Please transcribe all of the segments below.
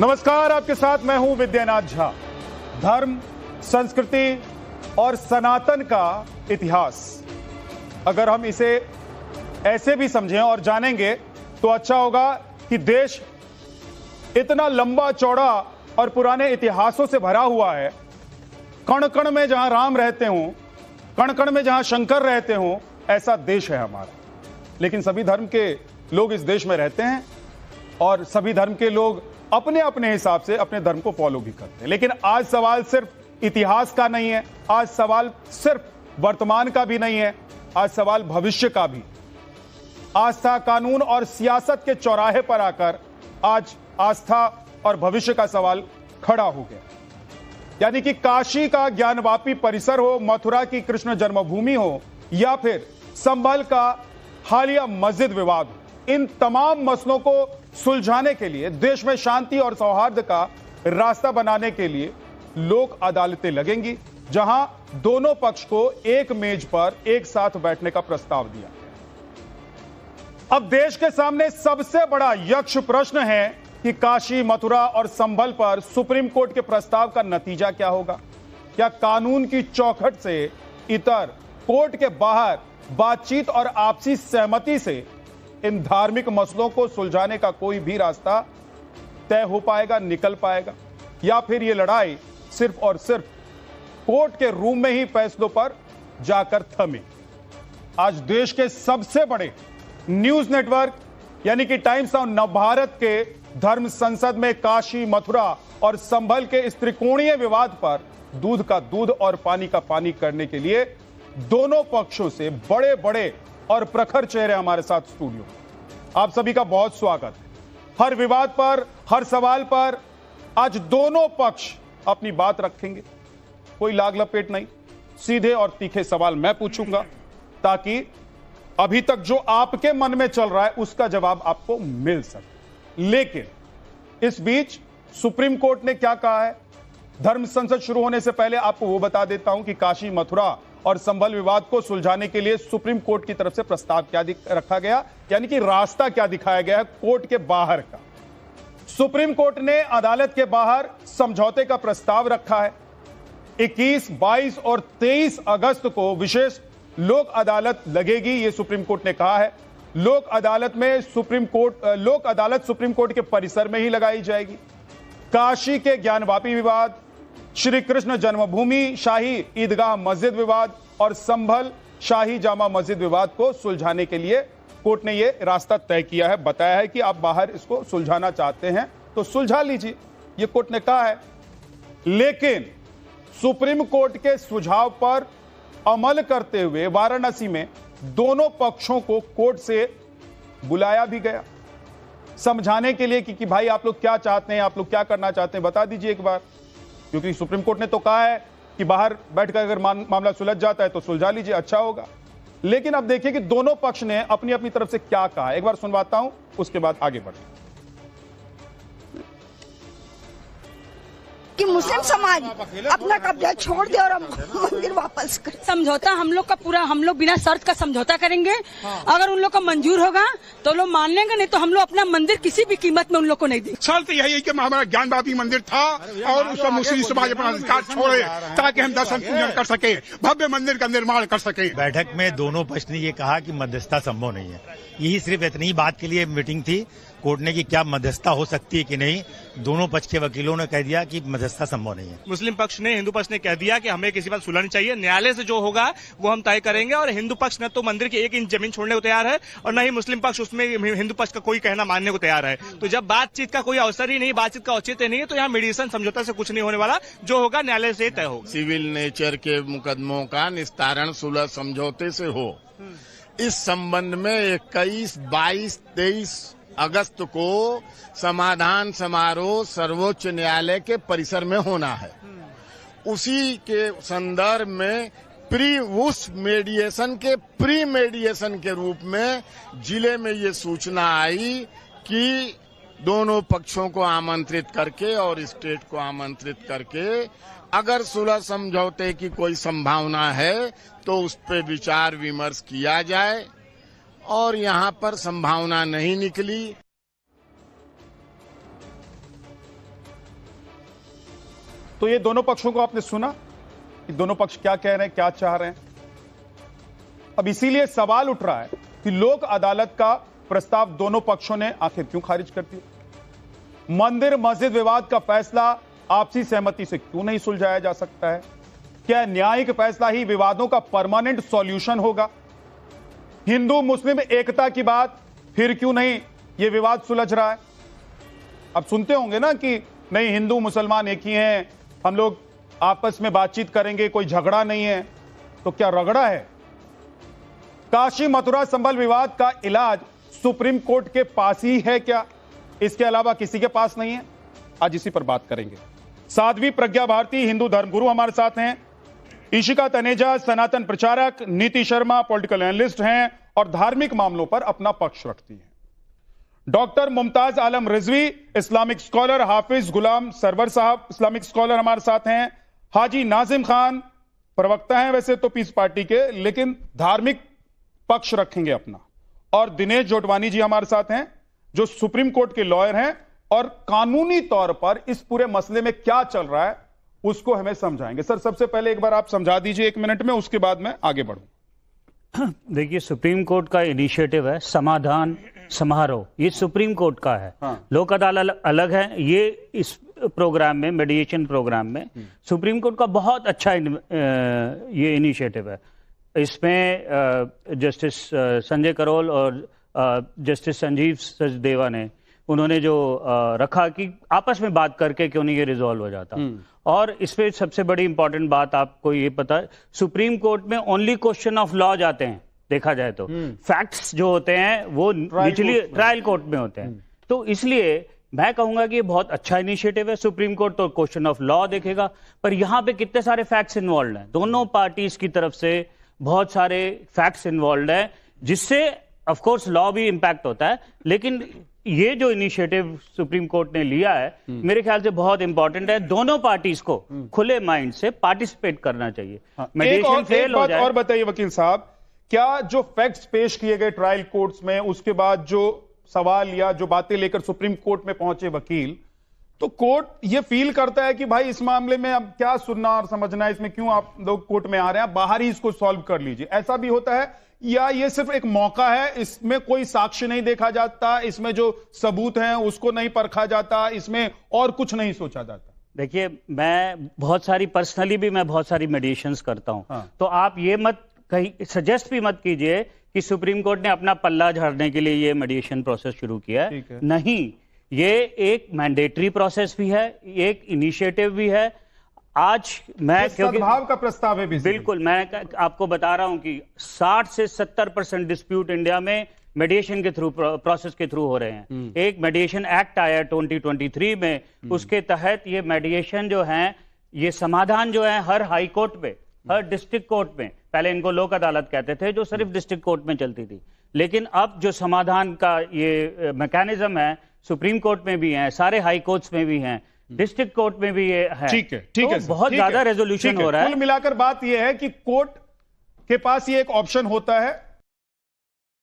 नमस्कार, आपके साथ मैं हूं विद्यानाथ झा। धर्म, संस्कृति और सनातन का इतिहास, अगर हम इसे ऐसे भी समझें और जानेंगे तो अच्छा होगा कि देश इतना लंबा चौड़ा और पुराने इतिहासों से भरा हुआ है। कण कण में जहां राम रहते हों, कण कण में जहां शंकर रहते हों, ऐसा देश है हमारा। लेकिन सभी धर्म के लोग इस देश में रहते हैं और सभी धर्म के लोग अपने अपने हिसाब से अपने धर्म को फॉलो भी करते हैं। लेकिन आज सवाल सिर्फ इतिहास का नहीं है, आज सवाल सिर्फ वर्तमान का भी नहीं है, आज सवाल भविष्य का भी। आस्था, कानून और सियासत के चौराहे पर आकर आज आस्था और भविष्य का सवाल खड़ा हो गया। यानी कि काशी का ज्ञानवापी परिसर हो, मथुरा की कृष्ण जन्मभूमि हो या फिर संभल का हालिया मस्जिद विवाद हो, इन तमाम मसलों को सुलझाने के लिए, देश में शांति और सौहार्द का रास्ता बनाने के लिए लोक अदालतें लगेंगी, जहां दोनों पक्ष को एक मेज पर एक साथ बैठने का प्रस्ताव दिया। अब देश के सामने सबसे बड़ा यक्ष प्रश्न है कि काशी, मथुरा और संभल पर सुप्रीम कोर्ट के प्रस्ताव का नतीजा क्या होगा। क्या कानून की चौखट से इतर कोर्ट के बाहर बातचीत और आपसी सहमति से इन धार्मिक मसलों को सुलझाने का कोई भी रास्ता तय हो पाएगा, निकल पाएगा, या फिर यह लड़ाई सिर्फ और सिर्फ कोर्ट के रूम में ही फैसलों पर जाकर थमे। आज देश के सबसे बड़े न्यूज नेटवर्क यानी कि टाइम्स ऑफ नवभारत के धर्म संसद में काशी, मथुरा और संभल के इस त्रिकोणीय विवाद पर दूध का दूध और पानी का पानी करने के लिए दोनों पक्षों से बड़े बड़े और प्रखर चेहरे हमारे साथ स्टूडियो। आप सभी का बहुत स्वागत है। हर विवाद पर, हर सवाल पर आज दोनों पक्ष अपनी बात रखेंगे। कोई लाग लपेट नहीं, सीधे और तीखे सवाल मैं पूछूंगा ताकि अभी तक जो आपके मन में चल रहा है उसका जवाब आपको मिल सके। लेकिन इस बीच सुप्रीम कोर्ट ने क्या कहा है, धर्म संसद शुरू होने से पहले आपको वो बता देता हूं कि काशी, मथुरा और संभल विवाद को सुलझाने के लिए सुप्रीम कोर्ट की तरफ से प्रस्ताव क्या रखा गया, यानी कि रास्ता क्या दिखाया गया है कोर्ट के बाहर का। सुप्रीम कोर्ट ने अदालत के बाहर समझौते का प्रस्ताव रखा है। 21, 22 और 23 अगस्त को विशेष लोक अदालत लगेगी, यह सुप्रीम कोर्ट ने कहा है। लोक अदालत में सुप्रीम कोर्ट के परिसर में ही लगाई जाएगी। काशी के ज्ञानवापी विवाद, श्री कृष्ण जन्मभूमि शाही ईदगाह मस्जिद विवाद और संभल शाही जामा मस्जिद विवाद को सुलझाने के लिए कोर्ट ने यह रास्ता तय किया है। बताया है कि आप बाहर इसको सुलझाना चाहते हैं तो सुलझा लीजिए, यह कोर्ट ने कहा है। लेकिन सुप्रीम कोर्ट के सुझाव पर अमल करते हुए वाराणसी में दोनों पक्षों को कोर्ट से बुलाया भी गया समझाने के लिए कि भाई आप लोग क्या चाहते हैं, आप लोग क्या करना चाहते हैं, बता दीजिए एक बार। क्योंकि सुप्रीम कोर्ट ने तो कहा है कि बाहर बैठकर अगर मामला सुलझ जाता है तो सुलझा लीजिए, अच्छा होगा। लेकिन अब देखिए कि दोनों पक्ष ने अपनी अपनी तरफ से क्या कहा, एक बार सुनवाता हूं, उसके बाद आगे बढ़े। कि मुस्लिम समाज अपना कब्जा छोड़ दे और हम मंदिर वापस कर। समझौता हम लोग का पूरा, हम लोग बिना शर्त का समझौता करेंगे। अगर उन लोग का मंजूर होगा तो लोग मान लेंगे, नहीं तो हम लोग अपना मंदिर किसी भी कीमत में उन लोग को नहीं देंगे। शर्त यही है कि हमारा ज्ञानवापी मंदिर था और उसका मुस्लिम समाज अपना अधिकार छोड़े ताकि हम दर्शन पूजन कर सके, भव्य मंदिर का निर्माण कर सके। बैठक में दोनों पक्ष ने ये कहा कि मध्यस्थता संभव नहीं है। यही सिर्फ इतनी बात के लिए मीटिंग थी कोर्ट ने कि क्या मध्यस्थता हो सकती है कि नहीं। दोनों पक्ष के वकीलों ने कह दिया कि मध्यस्थता संभव नहीं है। मुस्लिम पक्ष ने, हिंदू पक्ष ने कह दिया कि हमें किसी बात सुलझनी चाहिए, न्यायालय से जो होगा वो हम तय करेंगे। और हिंदू पक्ष न तो मंदिर की 1 इंच जमीन छोड़ने को तैयार है और न ही मुस्लिम पक्ष उसमें हिंदू पक्ष का कोई कहना मानने को तैयार है। तो जब बातचीत का कोई अवसर ही नहीं, बातचीत का औचित्य नहीं है, तो यहाँ मीडिएशन समझौता से कुछ नहीं होने वाला, जो होगा न्यायालय से तय होगा। सिविल नेचर के मुकदमों का निस्तारण सुलह समझौते से हो। इस संबंध में 21, 22, 23 अगस्त को समाधान समारोह सर्वोच्च न्यायालय के परिसर में होना है। उसी के संदर्भ में उस मेडिएशन के रूप में जिले में ये सूचना आई कि दोनों पक्षों को आमंत्रित करके और स्टेट को आमंत्रित करके अगर सुलह समझौते की कोई संभावना है तो उस पर विचार विमर्श किया जाए। और यहाँ पर संभावना नहीं निकली। तो ये दोनों पक्षों को आपने सुना कि दोनों पक्ष क्या कह रहे हैं, क्या चाह रहे हैं। अब इसीलिए सवाल उठ रहा है कि लोक अदालत का प्रस्ताव दोनों पक्षों ने आखिर क्यों खारिज कर दिया। मंदिर मस्जिद विवाद का फैसला आपसी सहमति से क्यों नहीं सुलझाया जा सकता है। क्या न्यायिक फैसला ही विवादों का परमानेंट सॉल्यूशन होगा। हिंदू मुस्लिम एकता की बात फिर क्यों नहीं यह विवाद सुलझ रहा है। अब सुनते होंगे ना कि नहीं, हिंदू मुसलमान एक ही हैं, हम लोग आपस में बातचीत करेंगे, कोई झगड़ा नहीं है। तो क्या रगड़ा है। काशी मथुरा संबल विवाद का इलाज सुप्रीम कोर्ट के पास ही है क्या, इसके अलावा किसी के पास नहीं है। आज इसी पर बात करेंगे। साध्वी प्रज्ञा भारती हिंदू धर्मगुरु हमारे साथ हैं, ईशिका तनेजा सनातन प्रचारक, नीति शर्मा पॉलिटिकल एनालिस्ट हैं और धार्मिक मामलों पर अपना पक्ष रखती हैं। डॉक्टर मुमताज आलम रिजवी इस्लामिक स्कॉलर, हाफिज गुलाम सरवर साहब इस्लामिक स्कॉलर हमारे साथ हैं। हाजी नाजिम खान प्रवक्ता हैं वैसे तो पीस पार्टी के, लेकिन धार्मिक पक्ष रखेंगे अपना। और दिनेश जोटवानी जी हमारे साथ हैं जो सुप्रीम कोर्ट के लॉयर हैं और कानूनी तौर पर इस पूरे मसले में क्या चल रहा है उसको हमें समझाएंगे। सर, सबसे पहले एक बार आप समझा दीजिए 1 मिनट में, उसके बाद मैं आगे बढ़ूं। देखिए, सुप्रीम कोर्ट का इनिशिएटिव है समाधान समारोह, ये सुप्रीम कोर्ट का है। हाँ। लोक अदालत अलग है। ये इस प्रोग्राम में, मेडिएशन प्रोग्राम में सुप्रीम कोर्ट का बहुत अच्छा ये इनिशिएटिव है। इसमें जस्टिस संजय करोल और जस्टिस संजीव सचदेवा ने उन्होंने जो रखा कि आपस में बात करके क्यों नहीं ये रिजॉल्व हो जाता। और इसमें सबसे बड़ी इंपॉर्टेंट बात आपको ये पता है, सुप्रीम कोर्ट में ओनली क्वेश्चन ऑफ लॉ जाते हैं, देखा जाए तो फैक्ट्स जो होते हैं वो निचली ट्रायल कोर्ट में होते हैं। तो इसलिए मैं कहूंगा कि ये बहुत अच्छा इनिशिएटिव है। सुप्रीम कोर्ट तो क्वेश्चन ऑफ लॉ देखेगा, पर यहां पे कितने सारे फैक्ट्स इन्वॉल्व हैं, दोनों पार्टीज की तरफ से बहुत सारे फैक्ट्स इन्वॉल्व हैं, जिससे ऑफ कोर्स लॉ भी इंपैक्ट होता है। लेकिन ये जो इनिशिएटिव सुप्रीम कोर्ट ने लिया है मेरे ख्याल से बहुत इंपॉर्टेंट है। दोनों पार्टीज को खुले माइंड से पार्टिसिपेट करना चाहिए। मेडिएशन फेल हो जाए। और बताइए वकील साहब, क्या जो फैक्ट्स पेश किए गए ट्रायल कोर्ट्स में, उसके बाद जो सवाल या जो बातें लेकर सुप्रीम कोर्ट में पहुंचे वकील, तो कोर्ट ये फील करता है कि भाई इस मामले में अब क्या सुनना और समझना है, इसमें क्यों आप लोग कोर्ट में आ रहे हैं, आप बाहर ही इसको सॉल्व कर लीजिए, ऐसा भी होता है? या ये सिर्फ एक मौका है, इसमें कोई साक्ष्य नहीं देखा जाता, इसमें जो सबूत हैं उसको नहीं परखा जाता, इसमें और कुछ नहीं सोचा जाता? देखिए, मैं बहुत सारी पर्सनली भी मैं बहुत सारी मेडिएशंस करता हूं। हाँ। तो आप ये मत कहीं सजेस्ट भी मत कीजिए कि सुप्रीम कोर्ट ने अपना पल्ला झाड़ने के लिए ये मेडिएशन प्रोसेस शुरू किया है। नहीं, ये एक मैंडेटरी प्रोसेस भी है, एक इनिशिएटिव भी है। आज मैं सद्भाव का प्रस्ताव है बिल्कुल, मैं आपको बता रहा हूं कि 60 से 70% डिस्प्यूट इंडिया में मेडिएशन के थ्रू, प्रोसेस के थ्रू हो रहे हैं। एक मेडिएशन एक्ट आया 2023 में, उसके तहत ये मेडिएशन जो है, ये समाधान जो है हर हाई कोर्ट में, हर डिस्ट्रिक्ट कोर्ट में, पहले इनको लोक अदालत कहते थे जो सिर्फ डिस्ट्रिक्ट कोर्ट में चलती थी, लेकिन अब जो समाधान का ये मैकेनिज्म है सुप्रीम कोर्ट में भी है, सारे हाई कोर्ट्स में भी हैं, डिस्ट्रिक्ट कोर्ट में भी ये है। ठीक है, ठीक है, बहुत ज्यादा रेजोल्यूशन हो रहा है। कुल मिलाकर बात यह है कि कोर्ट के पास ये एक ऑप्शन होता है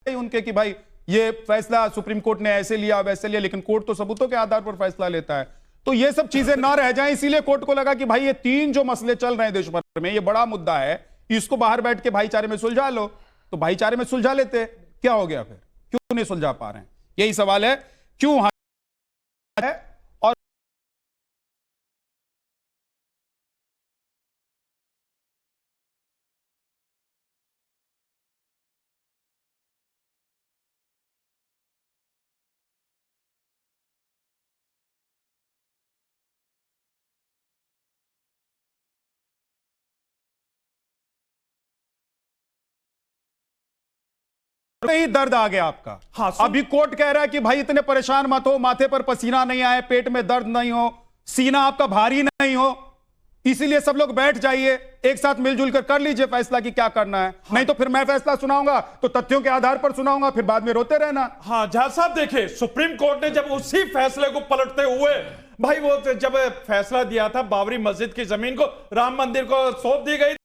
उनके कि भाई ये फैसला सुप्रीम कोर्ट ने ऐसे लिया वैसे लिया, लेकिन कोर्ट तो सबूतों के आधार पर फैसला लेता है। तो ये सब चीजें ना रह जाएं, इसीलिए कोर्ट को लगा कि भाई ये 3 जो मसले चल रहे हैं देश भर में, ये बड़ा मुद्दा है, इसको बाहर बैठ के भाईचारे में सुलझा लो। तो भाईचारे में सुलझा लेते, क्या हो गया फिर, क्यों नहीं सुलझा पा रहे हैं? यही सवाल है, क्यों है। और ही दर्द आ गया आपका। हाँ, अभी कोर्ट कह रहा है कि भाई इतने परेशान मत हो, माथे पर पसीना नहीं आए, पेट में दर्द नहीं हो, सीना आपका भारी नहीं हो, इसीलिए सब लोग बैठ जाइए, एक साथ मिलजुल कर लीजिए फैसला कि क्या करना है। हाँ। नहीं तो फिर मैं फैसला सुनाऊंगा तो तथ्यों के आधार पर सुनाऊंगा, फिर बाद में रोते रहना। हाँ जहां साहब, देखे सुप्रीम कोर्ट ने जब उसी फैसले को पलटते हुए, भाई वो जब फैसला दिया था बाबरी मस्जिद की जमीन को राम मंदिर को सौंप दी गई,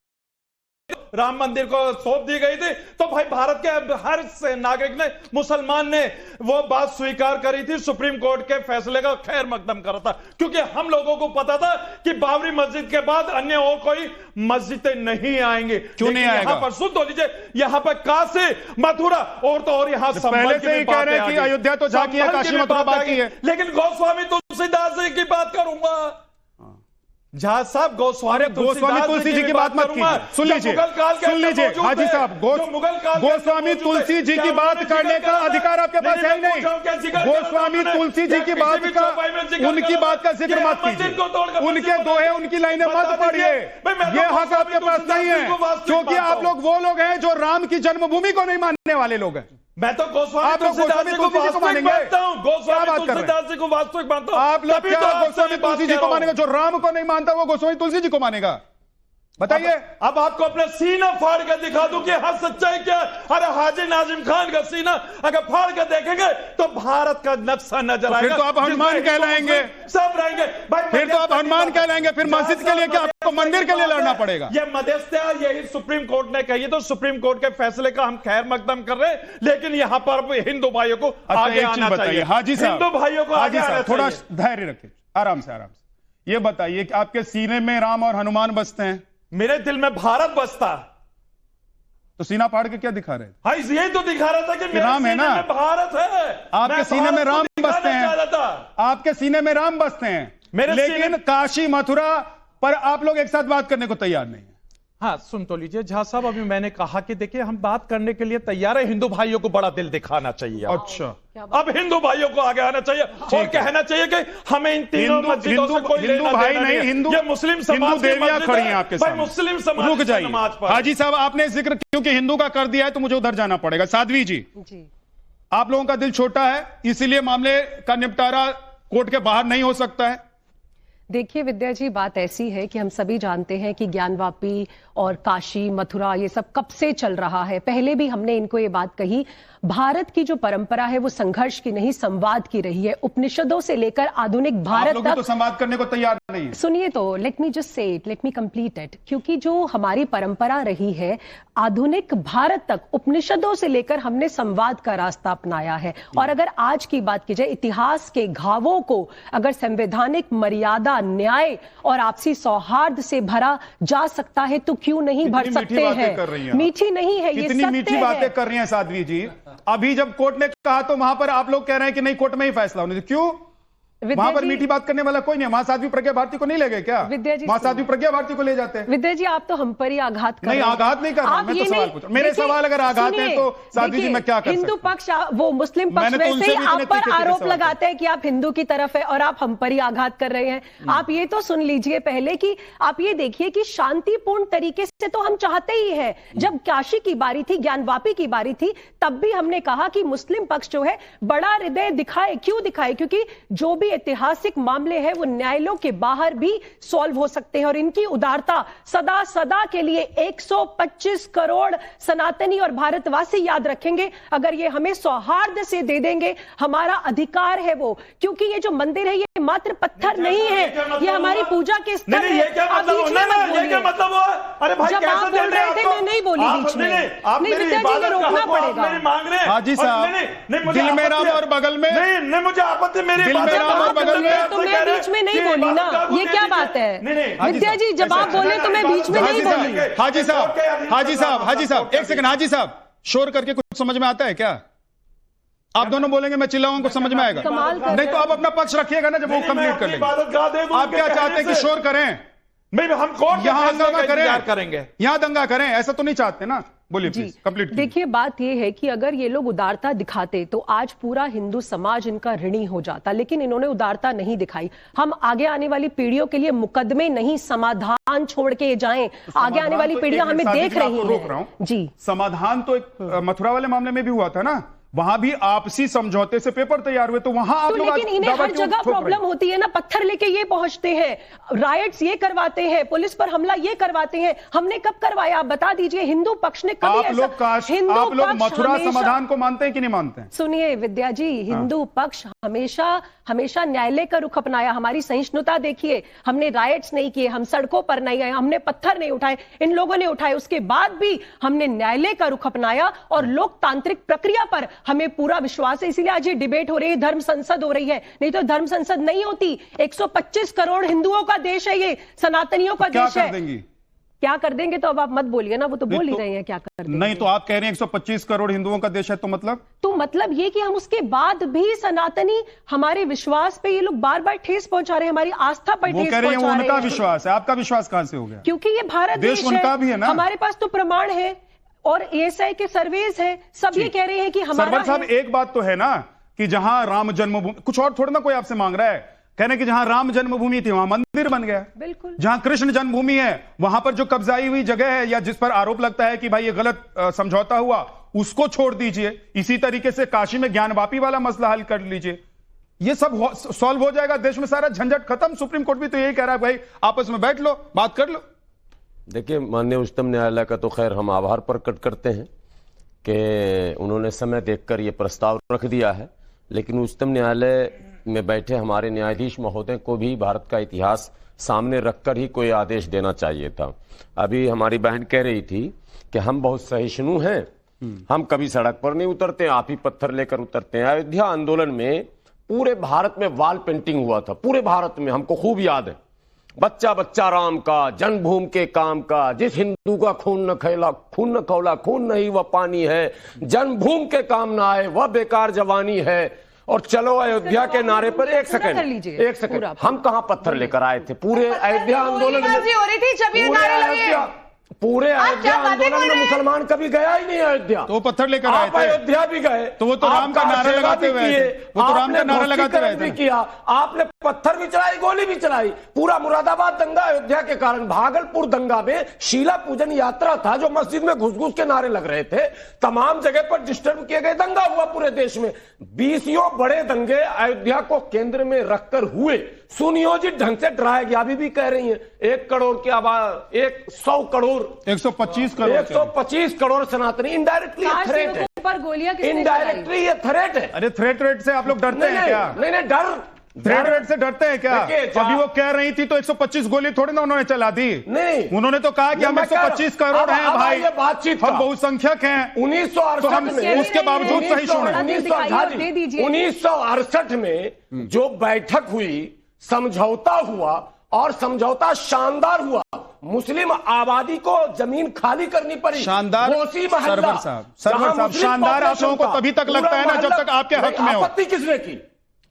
राम मंदिर को सौंप दी गई थी, तो भाई भारत के हर नागरिक ने, मुसलमान ने वो बात स्वीकार करी थी, सुप्रीम कोर्ट के फैसले का खैर मकदम करा था, क्योंकि हम लोगों को पता था कि बाबरी मस्जिद के बाद अन्य और कोई मस्जिदें नहीं आएंगे। क्यों नहीं आएगा? यहाँ पर सुन तो लीजिए, यहाँ पर काशी मथुरा और तो और यहाँ पहले से ही कह रहे हैं कि अयोध्या तो जाकी है, काशी मथुरा बाकी है। लेकिन गोस्वामी तुलसीदास जी की बात करूंगा, जहां साहब गोस्वामी तुलसी जी की बात मत कीजिए। सुन लीजिए हाजी साहब, गोस्वामी तुलसी जी की बात करने का अधिकार आपके पास है ही नहीं। गोस्वामी तुलसी जी की बात का, उनकी बात का जिक्र मत कीजिए, उनके दोहे उनकी लाइनें मत पढ़िए, ये हक आपके पास नहीं है, क्योंकि आप लोग वो लोग हैं जो राम की जन्मभूमि को नहीं मानने वाले लोग हैं। मैं तो गोस्वामी तुलसीदास जी को वास्तविक मानता हूं, गोस्वामी तुलसीदास जी को वास्तविक मानता हूं। आप लोग क्या गोस्वामी तुलसी जी को मानेगा? जो राम को नहीं मानता वो गोस्वामी तुलसी जी को मानेगा? बताइए। अब आपको अपना सीना फाड़ के दिखा दूं कि हाँ सच्चाई क्या है। अरे हाजी नाजिम खान का सीना अगर फाड़ के देखेंगे तो भारत का नक्शा नजर आएगा। फिर तो आप हनुमान कहलाएंगे, सब रहेंगे भाई। फिर तो आप हनुमान कहलाएंगे, फिर मस्जिद के लिए क्या आपको मंदिर के लिए लड़ना पड़ेगा? ये मध्यस्थता यही सुप्रीम कोर्ट ने कही, तो सुप्रीम कोर्ट के फैसले का हम खैर मकदम कर रहे हैं, लेकिन यहाँ पर हिंदू भाइयों को आगे आना चाहिए। हाजी साहब, हिंदू भाइयों को आगे आना चाहिए। थोड़ा धैर्य रखिए, आराम से आराम से। ये बताइए कि आपके सीने में राम और हनुमान बसते हैं, मेरे दिल में भारत बसता, तो सीना फाड़ के क्या दिखा रहे थे? हाँ यही तो दिखा रहा था कि मेरे राम है ना, भारत है। आपके सीने में राम बसते हैं, आपके सीने में राम बसते हैं, लेकिन काशी मथुरा पर आप लोग एक साथ बात करने को तैयार नहीं है। हाँ सुन तो लीजिए झा साहब, अभी मैंने कहा कि देखिए हम बात करने के लिए तैयार है, हिंदू भाइयों को बड़ा दिल दिखाना चाहिए। अच्छा, अब हिंदू भाइयों को आगे आना चाहिए और कहना चाहिए कि हमें इन तीनों मस्जिदों से कोई हिंदू भाई नहीं, हिंदू मुस्लिम समाज देवियां खड़ी हैं आपके सामने। मुस्लिम समाज, रुक जाइए हाजी साहब, आपने जिक्र क्योंकि हिंदू का कर दिया है तो मुझे उधर जाना पड़ेगा। साध्वी जी, आप लोगों का दिल छोटा है, इसीलिए मामले का निपटारा कोर्ट के बाहर नहीं हो सकता है। देखिए विद्या जी, बात ऐसी है कि हम सभी जानते हैं कि ज्ञानवापी और काशी मथुरा ये सब कब से चल रहा है। पहले भी हमने इनको ये बात कही, भारत की जो परंपरा है वो संघर्ष की नहीं संवाद की रही है। उपनिषदों से लेकर आधुनिक भारत तक तो संवाद करने को तैयार नहीं है। सुनिए तो, let me just say it, let me complete it. क्योंकि जो हमारी परंपरा रही है आधुनिक भारत तक, उपनिषदों से लेकर हमने संवाद का रास्ता अपनाया है। और अगर आज की बात की जाए, इतिहास के घावों को अगर संवैधानिक मर्यादा, न्याय और आपसी सौहार्द से भरा जा सकता है तो क्यों नहीं भर सकते हैं? मीठी नहीं है, ये कितनी मीठी बातें कर रही हैं साध्वी जी। अभी जब कोर्ट ने कहा तो वहां पर आप लोग कह रहे हैं कि नहीं कोर्ट में ही फैसला होने दो। क्यों? वहां पर मीठी बात करने वाला कोई नहीं है। वहां साध्वी प्रज्ञा भारती को नहीं ले गए क्या? वहां साध्वी प्रज्ञा भारती को ले जाते हैं। विद्या जी, आप तो हम पर ही आघात कर नहीं, आघात नहीं कर रहा, मैं तो सवाल पूछ रहा हूं। मेरे सवाल अगर आघात है तो साध्वी जी मैं क्या कर सकता हूं? हिंदू पक्ष, वो मुस्लिम पक्ष वैसे ही आप पर आरोप लगाते हैं कि आप हिंदू की तरफ है और आप हम पर ही आघात कर रहे हैं। आप ये तो सुन लीजिए पहले कि आप ये देखिए कि शांतिपूर्ण तरीके से तो हम चाहते ही हैं। जब काशी की बारी थी, ज्ञानवापी की बारी थी, तब भी हमने कहा कि मुस्लिम पक्ष जो है बड़ा हृदय दिखाए। क्यों दिखाए? क्योंकि जो भी ऐतिहासिक मामले हैं वो न्यायालयों के बाहर भी सॉल्व हो सकते हैं और इनकी उदारता सदा सदा के लिए 125 करोड़ सनातनी और भारतवासी याद रखेंगे अगर ये हमें सौहार्द से दे देंगे। हमारा अधिकार है वो, क्योंकि ये जो मंदिर है ये मात्र पत्थर नहीं है, ये हमारी पूजा के स्थल है। आप बीच में मत बोलिए। अरे भाई जब आप बोल रहे थे मैं नहीं बोली बीच में। नहीं विद्या जी, ये रोकना पड़ेगा। हाजी साहब, दिल में राम और बगल में नहीं, मुझे आपत्ति, मेरी दिल में राम और बगल में, तो मैं बीच में नहीं बोली ना, ये क्या बात है? विद्या जी, जब आप बोले तो मैं बीच में नहीं बोली। हाजी साहब, हाजी साहब, हाजी साहब, एक सेकंड। हाजी साहब, शोर करके कुछ समझ में आता है क्या? आप दोनों बोलेंगे मैं चिल्लाऊंगा, कुछ समझ में आएगा? नहीं तो आप अपना पक्ष रखिएगा ना, जब वो कंप्लीट कर लेंगे। आप क्या चाहते हैं कि शोर करें? हम कोर्ट यहाँ दंगा करेंगे, यहाँ दंगा करें, ऐसा तो नहीं चाहते ना? बोलिए प्लीज, कंप्लीट। देखिए बात यह है कि अगर ये लोग उदारता दिखाते तो आज पूरा हिंदू समाज इनका ऋणी हो जाता, लेकिन इन्होंने उदारता नहीं दिखाई। हम आगे आने वाली पीढ़ियों के लिए मुकदमे नहीं, समाधान छोड़ के जाएं। आगे आने वाली पीढ़ियां हमें देख रही हैं। रोक रहा हूं जी। समाधान तो एक मथुरा वाले मामले में भी हुआ था ना, वहां भी आपसी समझौते से पेपर तैयार हुए, तो वहां आप लोग लेकिन इन्हें हर जगह प्रॉब्लम होती है ना, पत्थर लेके ये पहुंचते हैं, राइट्स ये करवाते हैं, पुलिस पर हमला ये करवाते हैं। हमने कब करवाया आप बता दीजिए? हिंदू पक्ष ने कभी आप लोग मथुरा समाधान को मानते हैं कि नहीं मानते हैं? सुनिए विद्या जी, हिंदू पक्ष हमेशा न्यायालय का रुख अपनाया। हमारी सहिष्णुता देखिए, हमने राइट्स नहीं किए, हम सड़कों पर नहीं गए, हमने पत्थर नहीं उठाए, इन लोगों ने उठाए। उसके बाद भी हमने न्यायालय का रुख अपनाया और लोकतांत्रिक प्रक्रिया पर हमें पूरा विश्वास है। इसीलिए आज ये डिबेट हो रही है, धर्म संसद हो रही है, नहीं तो धर्म संसद नहीं होती। 125 करोड़ हिंदुओं का देश है ये, सनातनियों का देश है। क्या कर देंगे तो अब आप मत बोलिए ना, वो तो बोल ही रहे हैं क्या कर देंगे। नहीं तो आप कह रहे हैं 125 करोड़ हिंदुओं का देश है, तो मतलब ये कि हम उसके बाद भी सनातनी हमारे विश्वास पे ये लोग बार बार ठेस पहुंचा रहे हैं, हमारी आस्था पर ठेस पहुंचा रहे हैं। उनका विश्वास है, आपका विश्वास कहां से हो गया? क्योंकि ये भारत देश उनका भी है ना, हमारे पास तो प्रमाण है और एएसआई के सर्वेज है, सब ये कह रहे हैं कि हमारा। सरवर साहब एक बात तो है ना कि जहां राम जन्मभूमि, कुछ और थोड़ा ना कोई आपसे मांग रहा है, कहने कि जहां राम जन्मभूमि थी वहां मंदिर बन गया। बिल्कुल। जहां कृष्ण जन्मभूमि है वहां पर जो कब्जाई हुई जगह है या जिस पर आरोप लगता है कि भाई ये गलत समझौता हुआ, उसको छोड़ दीजिए। इसी तरीके से काशी में ज्ञानवापी वाला मसला हल कर लीजिए, ये सब सॉल्व हो जाएगा, देश में सारा झंझट खत्म। सुप्रीम कोर्ट भी तो यही कह रहा है, भाई आपस में बैठ लो, बात कर लो। देखिए, माननीय उच्चतम न्यायालय का तो खैर हम आभार प्रकट करते हैं कि उन्होंने समय देखकर ये प्रस्ताव रख दिया है, लेकिन उच्चतम न्यायालय में बैठे हमारे न्यायाधीश महोदय को भी भारत का इतिहास सामने रखकर ही कोई आदेश देना चाहिए था। अभी हमारी बहन कह रही थी कि हम बहुत सहिष्णु हैं, हम कभी सड़क पर नहीं उतरते, आप ही पत्थर लेकर उतरते हैं। अयोध्या आंदोलन में पूरे भारत में वॉल पेंटिंग हुआ था, पूरे भारत में, हमको खूब याद है। बच्चा बच्चा राम का, जन्मभूमि के काम का, जिस हिंदू का खून न खौला, खून नहीं वह पानी है, जन्मभूमि के काम ना आए वह बेकार जवानी है। और चलो अयोध्या के नारे पर एक सेकंड, हम कहां पत्थर लेकर आए थे? पूरे अयोध्या आंदोलन में पूरे अयोध्या आंदोलन में मुसलमान कभी गया ही नहीं अयोध्या, तो पत्थर लेकर आए थे। अयोध्या भी गए तो वो तो राम का नारा लगाते हुए, वो तो राम का नारा लगाते हुए किया, आपने पत्थर भी चलाई, गोली भी चलाई। पूरा मुरादाबाद दंगा अयोध्या के कारण, भागलपुर दंगा में शीला पूजन यात्रा था जो मस्जिद में घुस के नारे लग रहे थे, तमाम जगह पर डिस्टर्ब किए गए, दंगा हुआ पूरे देश में। 20 बड़े दंगे अयोध्या को केंद्र में रखकर हुए, सुनियोजित ढंग से डराया गया। अभी भी कह रही है 1 करोड़ की आबादी, 100 करोड़ 125 करोड़ सनातनी, इनडायरेक्टली थ्रेट है, इनडायरेक्टली ये थ्रेट है। अरे थ्रेट से आप लोग डरते हैं क्या? नहीं, डर थ्रेट से डरते हैं क्या? अभी वो कह रही थी तो 125 गोली थोड़ी ना उन्होंने चला दी। नहीं, उन्होंने तो कहा कि हम 125 करोड़ हैं भाई, बातचीत हम बहुसंख्यक हैं। 1968 में उसके बावजूद सहिष्णु 1968 में जो बैठक हुई, समझौता हुआ और समझौता शानदार हुआ, मुस्लिम आबादी को जमीन खाली करनी पड़ी। शानदार सरवर साहब शानदार आप लोगों को तभी तक लगता है ना जब तक आपके हक में हो। आपत्ति किसने की?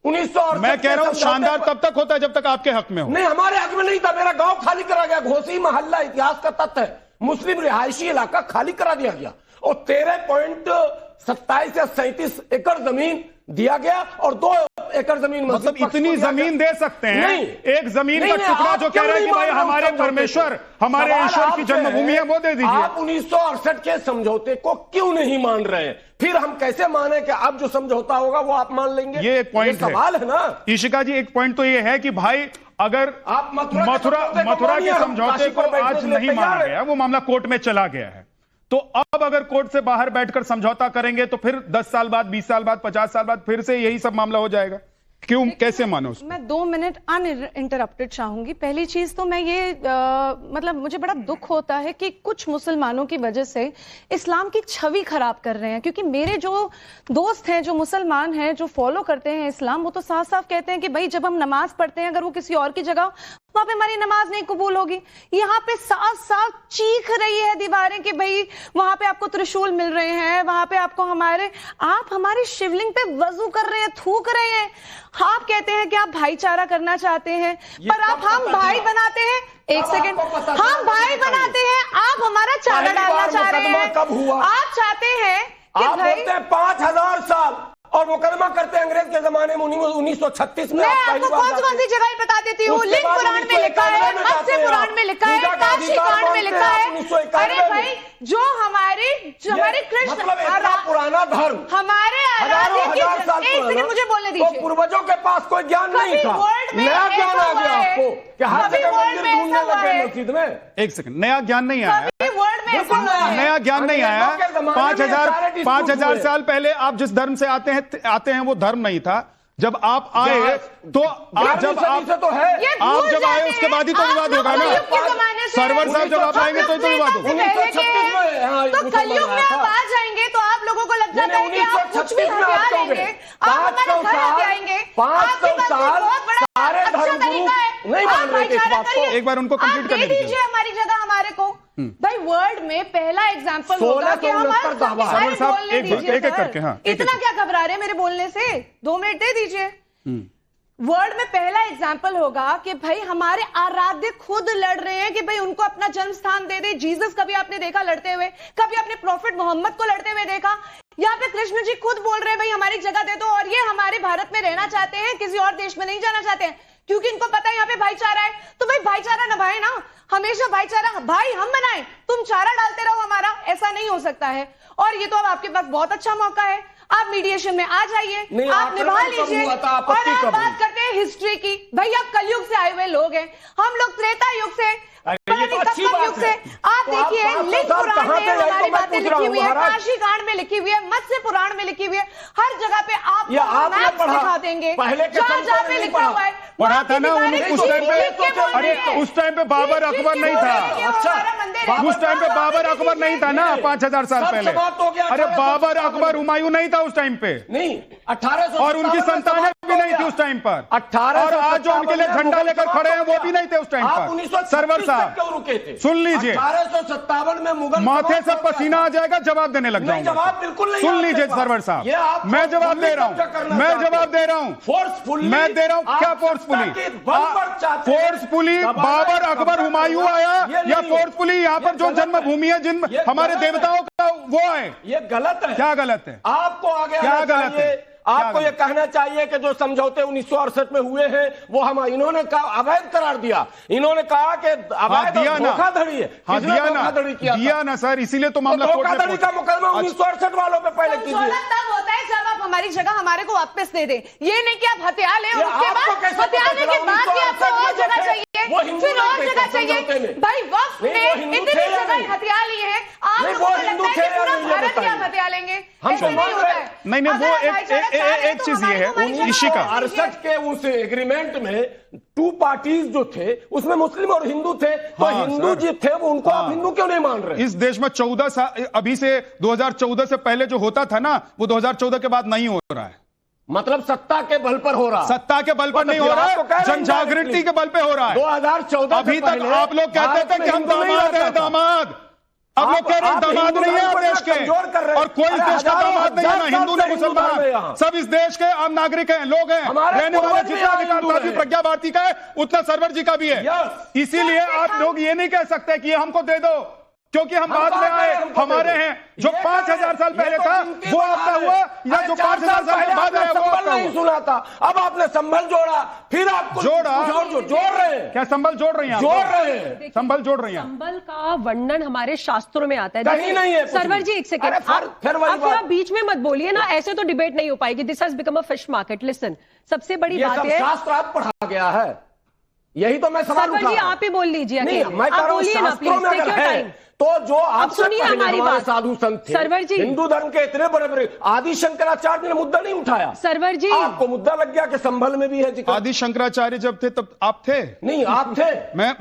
1968 मैं कह रहा हूं शानदार तब तक होता है जब तक आपके हक में हो। नहीं, हमारे हक में नहीं था, मेरा गांव खाली करा गया। घोसी मोहल्ला इतिहास का तथ्य है, मुस्लिम रिहायशी इलाका खाली करा दिया गया और 13.27 या 37 एकड़ जमीन दिया गया और 2 एकड़ जमीन, मतलब इतनी जमीन दे सकते हैं? एक जमीन का टुकड़ा जो कह रहे हैं कि भाई हमारे परमेश्वर, हमारे ईश्वर की जन्मभूमि है, वो दे दीजिए। आप 1968 के समझौते को क्यों नहीं मान रहे हैं? फिर हम कैसे माने कि अब जो समझौता होगा वो आप मान लेंगे? ये एक पॉइंट सवाल है ना ईशिका जी। एक पॉइंट तो ये है कि भाई अगर आप मथुरा के समझौते को आज नहीं माना गया, वो मामला कोर्ट में चला गया है, तो अब अगर कोर्ट से बाहर बैठकर समझौता करेंगे तो फिर 10 साल बाद, 20 साल बाद, 50 साल बाद फिर से यही सब मामला हो जाएगा। क्यों, कैसे मानो उसको? मैं 2 मिनट अनइंटरप्टेड चाहूंगी। पहली चीज तो मैं ये मतलब मुझे बड़ा दुख होता है कि कुछ मुसलमानों की वजह से इस्लाम की छवि खराब कर रहे हैं, क्योंकि मेरे जो दोस्त हैं जो मुसलमान हैं, जो फॉलो करते हैं इस्लाम, वो तो साफ साफ कहते हैं कि भाई जब हम नमाज पढ़ते हैं, अगर वो किसी और की जगह, वहां पे हमारी नमाज नहीं कबूल होगी। यहाँ पे साफ साफ चीख रही है दीवारें कि भाई वहां पे आपको त्रिशूल मिल रहे हैं, वहां पे आपको आप हमारे शिवलिंग पे वजू कर रहे हैं, थूक रहे हैं। आप कहते हैं कि आप भाईचारा करना चाहते हैं, पर आप हम भाई बनाते हैं। एक सेकंड, हम भाई बनाते हैं, आप हमारा चारा डालना चाह रहे हैं। कब हुआ? आप चाहते हैं कि आप बोलते हैं 5000 साल और मुकदमा करते अंग्रेज के जमाने में 1936 में। मैं आपको कौन सी जगह बता देती हूँ, लिंग पुराण में लिखा है, मत्स्य पुराण में लिखा है, काशी कांड में लिखा है। अरे भाई जो हमारे कृष्ण पुराना धर्म हमारे मुझे बोलने दीजिए, पूर्वजों के पास कोई ज्ञान नहीं था, नया ज्ञान आ गया आपको कि हर जगह मंदिर ढूंढने लगे मस्जिद में। एक सेकंड, नया ज्ञान नहीं आया, नया ज्ञान नहीं आया। 5,000 साल पहले आप जिस धर्म से आते हैं वो धर्म नहीं था। जब आप आए तो आप जब आए उसके बाद ही तो विवाद होगा ना। सरवर साहब जब आप आएंगे तो विवाद होगा। तो कलयुग में आप आ जाएंगे तो आप लोगों को लग जाता है कि आप कुछ भी हथिया लेंगे, आप हमारे घर हथियाएंगे। 500 साल सारे धर्मगुरु नहीं मान रहे थे इस बात को। एक बार उनको कंप्लीट करने दीजिए हमारी जगह हमारे को। भाई वर्ल्ड में पहला एग्जाम्पल होगा कि हमारे एक करके। हाँ, इतना क्या घबरा रहे हैं मेरे बोलने से? 2 मिनट दे दीजिए। वर्ल्ड में पहला एग्जाम्पल होगा कि भाई हमारे आराध्य खुद लड़ रहे हैं कि भाई उनको अपना जन्म स्थान दे दे। जीसस कभी आपने देखा लड़ते हुए? कभी आपने प्रॉफिट मोहम्मद को लड़ते हुए देखा? यहाँ पे कृष्ण जी खुद बोल रहे हैं भाई हमारी जगह दे दो, और ये हमारे भारत में रहना चाहते हैं, किसी और देश में नहीं जाना चाहते हैं, क्योंकि इनको पता है यहाँ पे भाईचारा है। तो भाई भाईचारा निभाए ना, हमेशा भाईचारा भाई हम बनाए, तुम चारा डालते रहो हमारा, ऐसा नहीं हो सकता है। और ये तो अब आपके पास बहुत अच्छा मौका है, आप मीडिएशन में आ जाइए, आप निभा लीजिए। और आप बात करते हैं हिस्ट्री की, भाई आप कलयुग से आए हुए लोग हैं, हम लोग त्रेता युग से, युग से। आप देखिए लिंग पुराण में हमारी बातें लिखी हुई है, काशी कांड में लिखी हुई है, मत्स्य पुराण में लिखी हुई है, हर जगह पे आप दिखा देंगे, जहाँ पे लिखा हुआ है पढ़ा था ना उस टाइम पे। अरे उस टाइम पे बाबर अकबर नहीं था। अच्छा, उस टाइम पे बाबर अकबर नहीं था ना 5,000 साल पहले। अरे बाबर अकबर हुमायूं नहीं था उस टाइम पे, नहीं 1800, और उनकी संतानें भी नहीं थी उस टाइम पर। 1800 और आज जो उनके लिए झंडा लेकर खड़े हैं वो भी नहीं थे उस टाइम पर। सरवर साहब रुके थे, सुन लीजिए, 1857 में मुगल माथे से पसीना आ जाएगा, जवाब देने लग जाऊंगा। जवाब बिल्कुल नहीं। सुन लीजिए सरवर साहब, मैं जवाब दे रहा हूं, मैं जवाब दे रहा हूं, फोर्सफुली मैं दे रहा हूं। क्या फोर्सफुली? फोर्सफुली बाबर अकबर हुमायूं आया, या फोर्सफुली यहाँ पर जो जन्मभूमि है जिन हमारे देवताओं का वो आए? ये गलत है। क्या गलत है? आपको आगे क्या गलत है? आपको ये कहना चाहिए कि जो समझौते 1968 में हुए हैं वो इन्होंने कहा अवैध करार दिया, इन्होंने कहा कि अवैध धोखाधड़ी है। हाँ, दिया ना सर, इसीलिए तो मामला धोखाधड़ी का मुकदमा 1968 वालों पे पहले कीजिए। तब होता है जब आप हमारी जगह हमारे को वापस दे दें। ये नहीं कि आप हथियार लें और उसके बाद हथियारने के बाद भी आपको और जगह चाहिए, फिर और जगह चाहिए। भाई वक्त ने इतनी जगह हथियार लिए हैं, आप लोगों को लगता है कि पूरा भारत की आप हथियार लेंगे? ऐसा नहीं होता है। नहीं, वो एक चीज ये है इशिका, 68 के उस एग्रीमेंट में 2 पार्टीज जो थे उसमें मुस्लिम और हिंदू थे, तो हिंदू जी थे वो, उनको आप हिंदू क्यों नहीं मान रहे? इस देश में 14 साल, अभी से 2014 से पहले जो होता था ना वो 2014 के बाद नहीं हो रहा है। मतलब सत्ता के बल पर हो रहा है? सत्ता के बल पर नहीं हो रहा है, जनजागृति के बल पे हो रहा है। 2014 अभी तक आप लोग कहते थे कि हम दामाद हैं, दामाद। अब लोग कह रहे हैं दामाद नहीं है आप देश के, और कोई इस देश का दामाद नहीं है, ना हिंदू ना मुसलमान, सब इस देश के आम नागरिक हैं, लोग हैं, रहने वाले। जितना अधिकार था प्रज्ञा भारती का है उतना सरवर जी का भी है। इसीलिए आप लोग ये नहीं कह सकते कि ये हमको दे दो क्योंकि हम बाद में आए, हमारे हैं। जो 5,000 साल पहले था वो आपका हुआ, या जो 5,000 साल के बाद आया वो आपका नहीं सुना था। अब आपने संभल जोड़ा, फिर आपको जोड़ रहे हैं। क्या संभल जोड़ रही हैं? जोड़ रहे हैं, संभल जोड़ रही हैं। संभल का वर्णन हमारे शास्त्रों में आता है, कहीं नहीं है। सरवर जी एक सेकंड, आप बीच में मत बोलिए ना, ऐसे तो डिबेट नहीं हो पाएगी। This has become a fish market. Listen, सबसे बड़ी बात है शास्त्र आप पढ़ा गया है, यही तो मैं सवाल उठा। सरवर जी आप ही बोल लीजिए, आप बोलिए ना प्लीज, टेक योर टाइम। तो जो आप सुनिए हमारी बात, साधु संत थे सरवर जी, हिंदू धर्म के इतने बड़े बड़े, आदि शंकराचार्य ने मुद्दा नहीं उठाया। सरवर जी आपको मुद्दा लग गया कि संभल में भी है जिक्र। आदि शंकराचार्य जब थे तब आप थे? नहीं, आप थे। मैं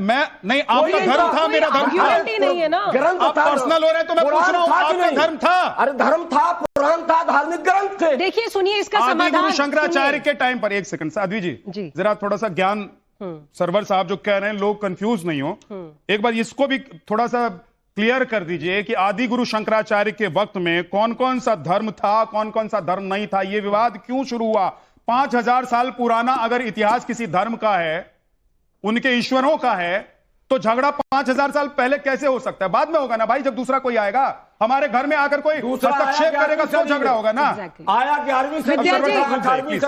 नहीं, आपका धर्म था, मेरा धर्म था। नहीं है ना, ग्रंथ आप पर्सनल हो रहे हैं तो मैं पूछ रहा हूँ, आपका धर्म था? अरे धर्म था, पुराण था, धार्मिक ग्रंथ थे। देखिए सुनिए इसका समाधान। गुरु शंकराचार्य के टाइम पर, एक सेकंड साध्वी जी जरा थोड़ा सा ज्ञान, सरवर साहब जो कह रहे हैं लोग कंफ्यूज नहीं हो, एक बार इसको भी थोड़ा सा क्लियर कर दीजिए कि आदि गुरु शंकराचार्य के वक्त में कौन कौन सा धर्म था, कौन कौन सा धर्म नहीं था, यह विवाद क्यों शुरू हुआ? 5,000 साल पुराना अगर इतिहास किसी धर्म का है, उनके ईश्वरों का है, तो झगड़ा 5,000 साल पहले कैसे हो सकता है? बाद में होगा ना भाई, जब दूसरा कोई आएगा। हमारे घर में आकर कोई हस्तक्षेप करेगा तो झगड़ा होगा ना। आया 11वीं सदी, 18वीं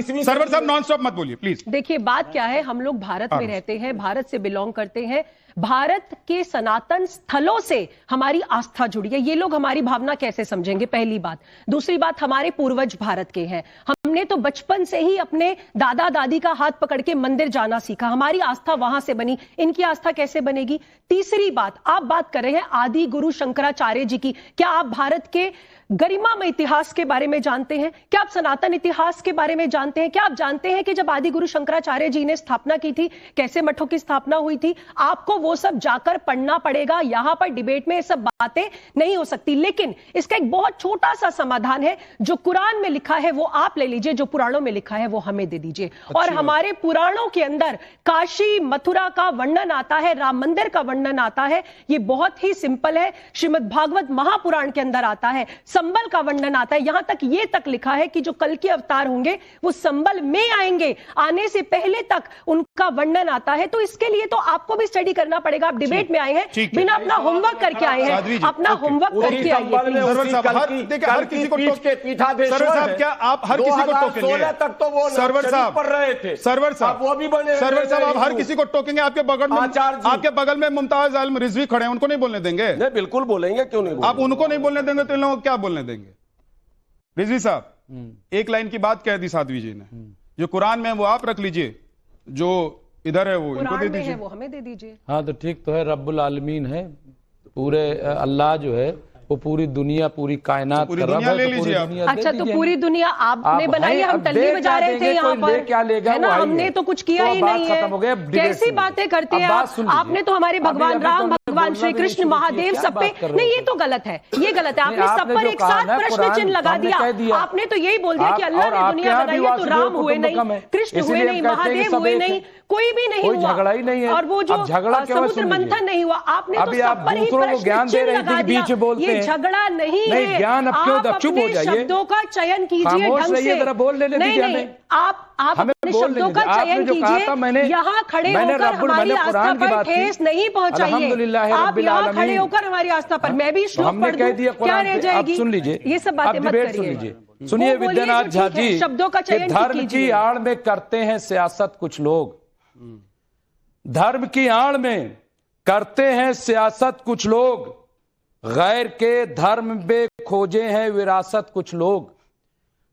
सदी। सर्वर साहब नॉन स्टॉप मत बोलिए प्लीज। देखिए बात क्या है, हम लोग भारत में रहते हैं, भारत से बिलोंग करते हैं, भारत के सनातन स्थलों से हमारी आस्था जुड़ी है। ये लोग हमारी भावना कैसे समझेंगे, पहली बात। दूसरी बात, हमारे पूर्वज भारत के हैं, हमने तो बचपन से ही अपने दादा दादी का हाथ पकड़ के मंदिर जाना सीखा, हमारी आस्था वहां से बनी, इनकी आस्था कैसे बनेगी। तीसरी बात, आप बात कर रहे हैं आदि गुरु शंकराचार्य जी की, क्या आप भारत के गरिमामय इतिहास के बारे में जानते हैं? क्या आप सनातन इतिहास के बारे में जानते हैं? क्या आप जानते हैं कि जब आदि गुरु शंकराचार्य जी ने स्थापना की थी, कैसे मठों की स्थापना हुई थी? आपको वो सब जाकर पढ़ना पड़ेगा, यहां पर डिबेट में ये सब बातें नहीं हो सकती। लेकिन इसका एक बहुत छोटा सा समाधान है, जो कुरान में लिखा है वो आप ले लीजिए, जो पुराणों में लिखा है वो हमें दे दीजिए। और हमारे पुराणों के अंदर काशी मथुरा का वर्णन आता है, राम मंदिर का वर्णन आता है, ये बहुत ही सिंपल है। श्रीमद् भागवत महापुराण के अंदर आता है, संबल का वर्णन आता है, यहां तक ये तक लिखा है कि जो कल के अवतार होंगे वो संबल में आएंगे, आने से पहले तक उनका वर्णन आता है। तो इसके लिए तो आपको भी स्टडी करना पड़ेगा। आप डिबेट में आए हैं, बिना अपना होमवर्क करके आए हैं, अपना होमवर्क करके आइए। हर किसी को सर्वर साहब, क्या आप हर किसी को टोकेंगे? सर्वर साहब पढ़ रहे थे, सर्वर साहब वो भी बने, सर्वर साहब आप हर किसी को टोकेंगे? आपके बगल में मुमताज आलम रिजवी खड़े हैं, उनको नहीं बोलने देंगे? नहीं, बिल्कुल बोलेंगे, क्यों नहीं? आप उनको नहीं बोलने देंगे तो इन लोगों को क्या बोलने देंगे? रिजवी साहब एक लाइन की बात कह दी साध्वी जी ने, जो कुरान में है वो आप रख लीजिए, जो इधर है वो इनको दे दीजिए, वो हमें दे दीजिए। हाँ तो ठीक तो है, रब्बुल आलमीन है, पूरे अल्लाह जो है वो पूरी दुनिया, पूरी कायनात पूरी दुनिया ले लीजिए आप। अच्छा तो पूरी दुनिया आपने बनाई है, हम तल्ली बजा रहे थे यहाँ पर, क्या लेगा, है ना? हमने तो कुछ किया ही नहीं है, कैसी बातें करते हैं आप? आपने तो हमारे भगवान राम, भगवान श्री कृष्ण, महादेव सब पे, नहीं ये तो गलत है, ये गलत है। आपने सब पर एक साथ प्रश्न चिन्ह लगा दिया। आपने तो यही बोल दिया कि अल्लाह ने दुनिया बनाई है, तो राम हुए नहीं, कृष्ण हुए नहीं, महादेव हुए नहीं, कोई भी नहीं हुआ, झगड़ा ही नहीं है। और वो जो समुद्र मंथन नहीं हुआ, आपने तो सब पर ही प्रश्न चिन्ह लगा दिया। ये झगड़ा नहीं है, ज्ञान अब क्यों चुप हो जाइए, शब्दों का चयन कीजिए ढंग से। नहीं, आप अपने शब्दों का चयन कीजिए, यहाँ खड़े होकर हमारी आस्था पर ठेस नहीं पहुंचाइए। आप यहाँ खड़े होकर हमारी आस्था पर, मैं भी श्लोक पढ़ दूं, क्या रह जाएगी? सुन लीजिए, ये सब बातें मत करिए। सुनिए विद्यानाथ झा जी, शब्दों का चयन धर्म की आड़ में करते हैं सियासत कुछ लोग, धर्म की आड़ में करते हैं सियासत कुछ लोग, गैर के धर्म में खोजे हैं विरासत कुछ लोग,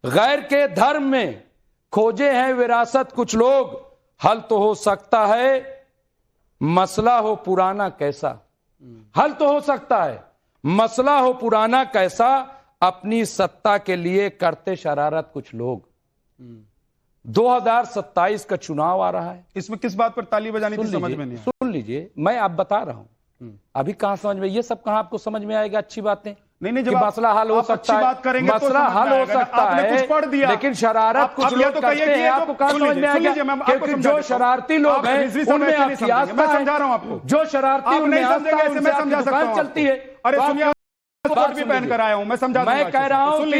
गैर के धर्म में खोजे हैं विरासत कुछ लोग, हल तो हो सकता है मसला हो पुराना कैसा, हल तो हो सकता है मसला हो पुराना कैसा, अपनी सत्ता के लिए करते शरारत कुछ लोग। 2027 का चुनाव आ रहा है, इसमें किस बात पर ताली बजानी थी समझ में नहीं? सुन लीजिए, मैं आप बता रहा हूं, अभी कहां समझ में, ये सब कहां आपको समझ में आएगा? अच्छी बातें नहीं, जब मसला हल हो सकता है, बात करेंगे मसला हल हो सकता है, कुछ पढ़ दिया, लेकिन शरारत कुछ लोग करते हैं, आपको कहां समझ में आएगा? क्योंकि जो शरारती लोग हैं उनमें आपकी आस्था है, समझा रहा हूं आपको, जो शरारती उनमें आस्था है, उनसे आपकी दुकान चलती है। अरे सुनिए, कोट भी पहन कर आया हूं, मैं समझा, मैं कह रहा हूं कि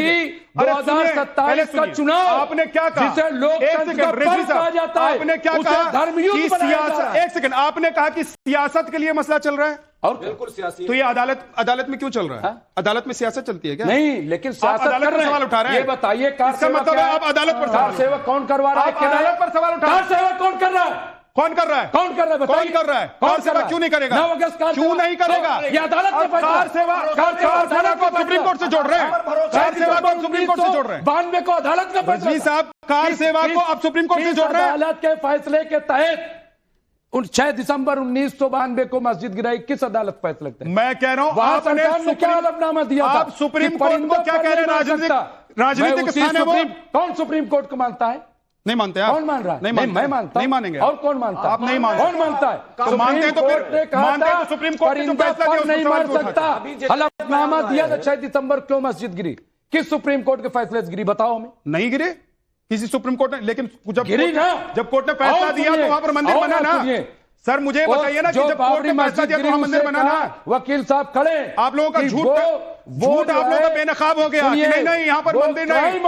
2027 का चुनाव आपने क्या कहा, जिसे लोकतंत्र का पर्व कहा जाता है, आपने क्या कहा? धर्मयुद्ध बनाया जा रहा है। एक सेकंड, आपने कहा कि सियासत के लिए मसला चल रहा है, और बिल्कुल सियासी, तो ये अदालत में क्यों चल रहा है? अदालत में सियासत चलती है क्या? नहीं, लेकिन सियासत अदालत पर सवाल उठा रहे हैं, ये बताइए कार सेवा मतलब आप अदालत पर, कार सेवा कौन करवा रहा है? अदालत पर सवाल उठा, कार सेवा कौन कर रहा है? कौन कर रहा है? कौन कर रहा है? कौन कर रहा है? कार सेवा क्यों नहीं करेगा? 9 अगस्त क्यों नहीं करेगा? ये अदालत का फैसला। कार सेवा को सुप्रीम कोर्ट से जोड़ रहे हैं, कार सेवा को सुप्रीम कोर्ट से जोड़ रहे हैं। 92 को अदालत का फैसला साहब, कार सेवा को आप सुप्रीम कोर्ट से जोड़ रहे हैं। अदालत के फैसले के तहत 6 दिसंबर 1992 को मस्जिद गिराई, किस अदालत फैसला लगता है? मैं कह रहा हूं, आपने क्या हलफनामा दिया था? आप सुप्रीम कोर्ट को क्या कह रहे हैं? राजनीतिक स्थान है वो। कौन सुप्रीम कोर्ट को मानता है? नहीं मानते आप? कौन मान रहा है? नहीं, मैं मानता, नहीं मानेंगे। और कौन मानता है? आप नहीं मानते। कौन मानता है? तो मानते हैं तो फिर मानते हैं तो सुप्रीम कोर्ट ने जो फैसला दिया नहीं मार सकता। हलफनामा दिया था 6 दिसंबर क्यों मस्जिद गिरी, किस सुप्रीम कोर्ट के फैसले से गिरी बताओ हमें? नहीं गिरे किसी सुप्रीम कोर्ट ने, लेकिन गिरी ना, जब कोर्ट ने फैसला दिया तो वहां पर मंदिर बना ना। सर मुझे बताइए ना कि जब कोर्ट ने फैसला दिया तो वहां मंदिर बना ना। वकील साहब खड़े, आप लोगों का झूठ आप लोगों का बेनकाब हो गया कि नहीं यहाँ पर मंदिर नहीं,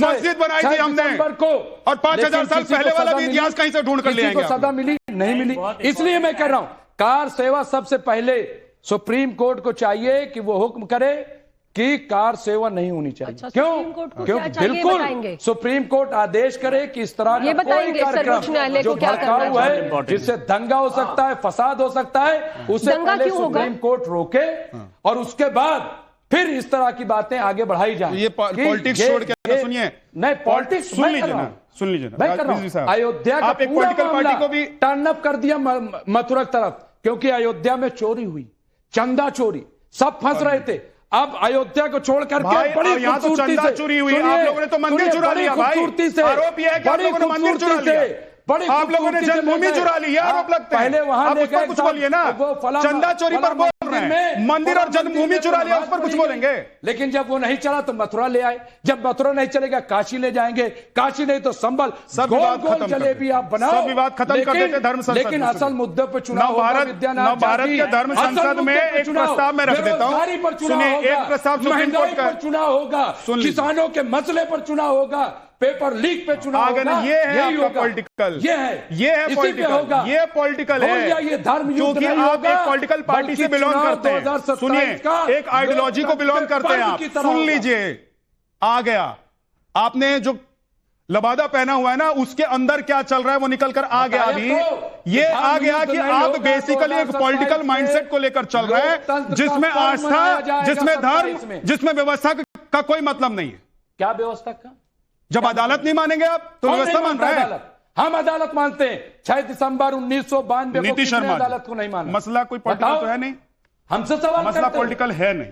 मस्जिद बनाई थी हमने, और 5000 साल पहले वाला भी इतिहास कहीं से ढूंढ कर ले आएंगे। सजा मिली नहीं मिली, इसलिए मैं कह रहा हूं कार सेवा सबसे पहले सुप्रीम कोर्ट को चाहिए कि वो हुक्म करे कि कार सेवन नहीं होनी चाहिए। अच्छा, क्यों? सुप्रीम कोर्ट को क्यों? क्या चाहिए बिल्कुल बताएंगे? सुप्रीम कोर्ट आदेश करे कि इस तरह ये का कोई बताएंगे सर्वोच्च न्यायालय कार्यक्रम को जो क्या करना भड़काऊ है, चाहिए। जिससे दंगा हो सकता है, फसाद हो सकता है, उसे दंगा पहले क्यों होगा? सुप्रीम कोर्ट रोके और उसके बाद फिर इस तरह की बातें आगे बढ़ाई जाए। ये पॉलिटिक्स छोड़ के सुनिए, नहीं पॉलिटिक्स सुन लीजिए ना, सुन लीजिए ना, मैं कर रहा हूं। अयोध्या का आप एक पूरा पॉलिटिकल मामला पार्टी को भी टर्न अप कर दिया मथुरा की तरफ, क्योंकि अयोध्या में चोरी हुई, चंदा चोरी, सब फंस रहे थे। अब अयोध्या को छोड़ करके बड़ी यहाँ तो खूबसूरती चंदा से चोरी हुई, आप लोगों ने तो मंदिर चुरा लिया भाई। खूबसूरती से आरोप यह है कि आप लोगों ने मंदिर चुरा लिया, आप लोगों ने जन्मभूमि चुरा ली, आरोप लगता है। पहले वहां आप उस पर कुछ बोलिए ना, चंदा चोरी पर बोल रहे हैं, मंदिर और जन्मभूमि चुरा लिया उस पर कुछ बोलेंगे। लेकिन जब वो नहीं चला तो मथुरा ले आए, जब मथुरा नहीं चलेगा काशी ले जाएंगे, काशी नहीं तो संबल, सब गोल विवाद गोल खत्म जलेबी कर आप बनाओ, सब विवाद खत्म कर देते धर्म संसद। लेकिन असल मुद्दे पर चुनाव भारत के धर्म संसद में एक प्रस्ताव में रख देता हूँ, सुनिए, एक प्रस्ताव सुप्रीम कोर्ट का चुनाव होगा, किसानों के मसले पर चुनाव होगा, पेपर लीक पे चुनाव होगा। ये है आपका पॉलिटिकल, ये है पॉलिटिकल, ये पॉलिटिकल है, ये धर्म क्योंकि आप एक पॉलिटिकल पार्टी से बिलोंग करते हैं। सुनिए, एक आइडियोलॉजी को बिलोंग करते हैं आप, सुन लीजिए। आ गया, आपने जो लबादा पहना हुआ है ना, उसके अंदर क्या चल रहा है वो निकल कर आ गया। अभी ये आ गया कि आप बेसिकली एक पॉलिटिकल माइंडसेट को लेकर चल रहे हैं, जिसमें आस्था, जिसमें धर्म, जिसमें व्यवस्था का कोई मतलब नहीं है। क्या व्यवस्था का? जब अदालत नहीं मानेंगे आप तो व्यवस्था मान रहे हैं। हम अदालत मानते हैं। 6 दिसंबर 1992 नीतीश शर्मा अदालत को नहीं माना। मसला कोई पॉलिटिकल तो है नहीं, हमसे सवाल मसला पॉलिटिकल है नहीं।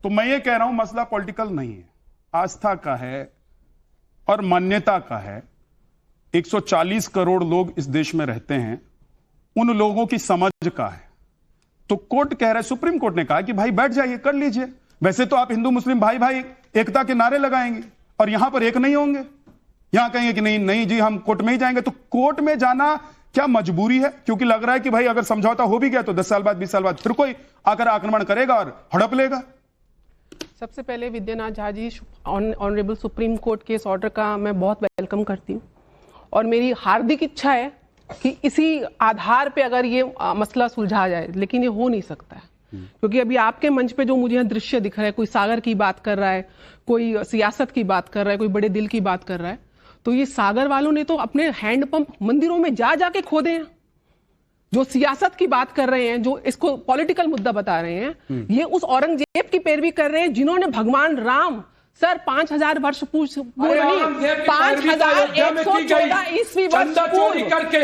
तो मैं ये कह रहा हूं मसला पॉलिटिकल नहीं है, आस्था का है और मान्यता का है। 140 करोड़ लोग इस देश में रहते हैं, उन लोगों की समझ का है। तो कोर्ट कह रहा है, सुप्रीम कोर्ट ने कहा कि भाई बैठ जाइए, कर लीजिए। वैसे तो आप हिंदू मुस्लिम भाई भाई एकता के नारे लगाएंगे और यहां पर एक नहीं होंगे, यहां कहेंगे कि नहीं नहीं जी हम कोर्ट में ही जाएंगे। तो कोर्ट में जाना क्या मजबूरी है? क्योंकि लग रहा है कि भाई अगर समझौता हो भी गया तो 10 साल बाद 20 साल बाद फिर कोई आकर आक्रमण करेगा और हड़प लेगा। सबसे पहले Vidyanath Jha ji, honourable supreme court के इस ऑर्डर का मैं बहुत वेलकम करती हूँ और मेरी हार्दिक इच्छा है कि इसी आधार पे अगर ये मसला सुलझा जाए, लेकिन ये हो नहीं सकता है। क्योंकि अभी आपके मंच पे जो मुझे यहाँ दृश्य दिख रहा है, कोई सागर की बात कर रहा है, कोई सियासत की बात कर रहा है, कोई बड़े दिल की बात कर रहा है, तो ये सागर वालों ने तो अपने हैंडपंप मंदिरों में जा जाके खोदे हैं। जो सियासत की बात कर रहे हैं, जो इसको पॉलिटिकल मुद्दा बता रहे हैं, ये उस औरंगजेब की पैरवी कर रहे हैं जिन्होंने भगवान राम, सर 5000 वर्ष पूर्व, 5114 ईस्वी वर्ष पूर्व,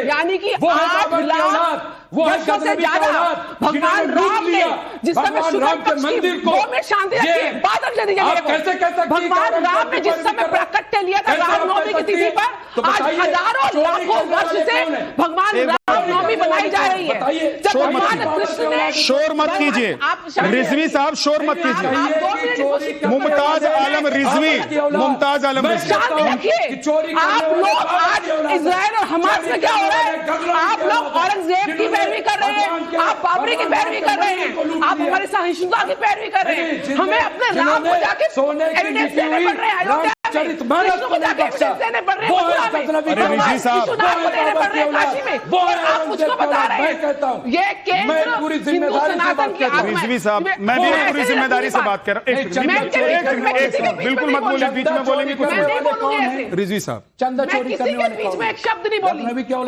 यानी कि 8 लाख वर्षों से ज्यादा भगवान राम ने, जिस समय शुक्ल पक्ष की गौ में शांति रखी, बात रख दीजिए, भगवान राम ने जिस समय प्राकट्य लिया था रामनवमी की तिथि पर, आज हजारों लाखों वर्ष से भगवान रामनवमी बनाई जा रही है। जब भगवान कृष्ण ने, शोर मत कीजिए रिजवी साहब, शोर मत कीजिए। मुमताज आलम रिजवी, मुमताज आलम रिजवी, शांति रखिए। आप लोग आज इजराइल और हमास में क्या हो रहा है? आप लोग औरंगजेब की पैरवी कर रहे हैं, आप बाबरी की पैरवी कर रहे हैं, आप हमारे सहिष्णुता की पैरवी कर रहे हैं। हमें अपने राम को जाके एविडेंस देने पड़ रहे हैं, कृष्ण को जाके एविडेंस देने पड़ रहे हैं, काशी में, और आप मुझको बता रहे हैं ये केंद्र हिंदू सनातन की आत्मा है। रिजवी साहब, मैं भी पूरी जिम्मेदारी से बात कर रहा हूँ, बिल्कुल मत बोलिए, बीच में बोलेंगे कुछ नहीं। रिजवी साहब, चंदा चोरी करने वाले बीच में एक शब्द नहीं बोली।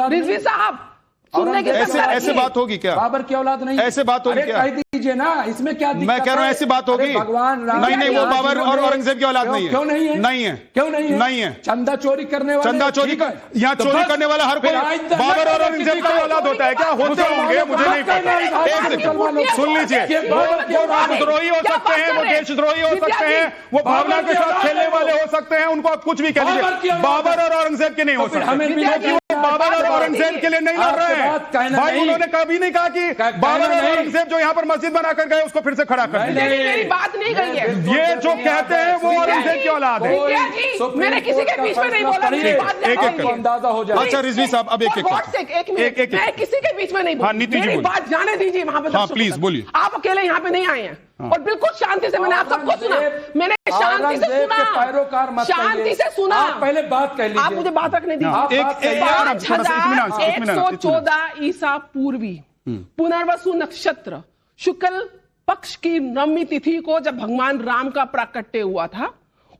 रिजवी साहब, सुनने के ऐसे बात होगी क्या? बाबर की औलाद नहीं, ऐसे बात होगी क्या? कह दीजिए ना, इसमें क्या दिक्कत? मैं कह रहा हूँ ऐसी बात होगी? भगवान राम, नहीं, वो बाबर और औरंगजेब की औलाद नहीं है। क्यों नहीं है? नहीं है। क्यों नहीं है? नहीं है। चंदा चोरी करने वाले, चंदा चोरी का यहाँ चोरी करने वाला हर कोई बाबर और औरंगजेब का औलाद होता है क्या? होते होंगे, मुझे नहीं पता। एक सेकंड सुन लीजिए, वो राष्ट्रद्रोही हो सकते हैं, वो देशद्रोही हो सकते हैं, वो भावना के साथ खेलने वाले हो सकते हैं, उनको आप कुछ भी कह लीजिए, बाबर और औरंगजेब के नहीं हो सकते। बाबर और औरंगजेब के लिए नहीं लड़ रहे हैं भाई। उन्होंने कभी नहीं कहा कि बाबर और औरंगजेब जो यहाँ पर मस्जिद बनाकर गए उसको फिर से खड़ा कर दिया। मेरी बात नहीं कही है, ये जो कहते हैं वो औरंगजेब की औलाद है। मैंने किसी के बीच में नहीं बोला, एक अंदाजा हो जाए। अच्छा रिजवी साहब, अब एक मिनट, मैं किसी के बीच में नहीं बोला, मेरी बात जाने दीजिए वहां पे। हाँ प्लीज बोलिए। आप अकेले यहाँ पे नहीं आए हैं और बिल्कुल शांति से मैंने आप सबको सुना, मैंने शांति से सुना, शांति से सुना। पहले बात कह लीजिए, आप मुझे बात रखने दीजिए। 5114 ईसा पूर्वी पुनर्वसु नक्षत्र शुक्ल पक्ष की नवमी तिथि को जब भगवान राम का प्राकट्य हुआ था,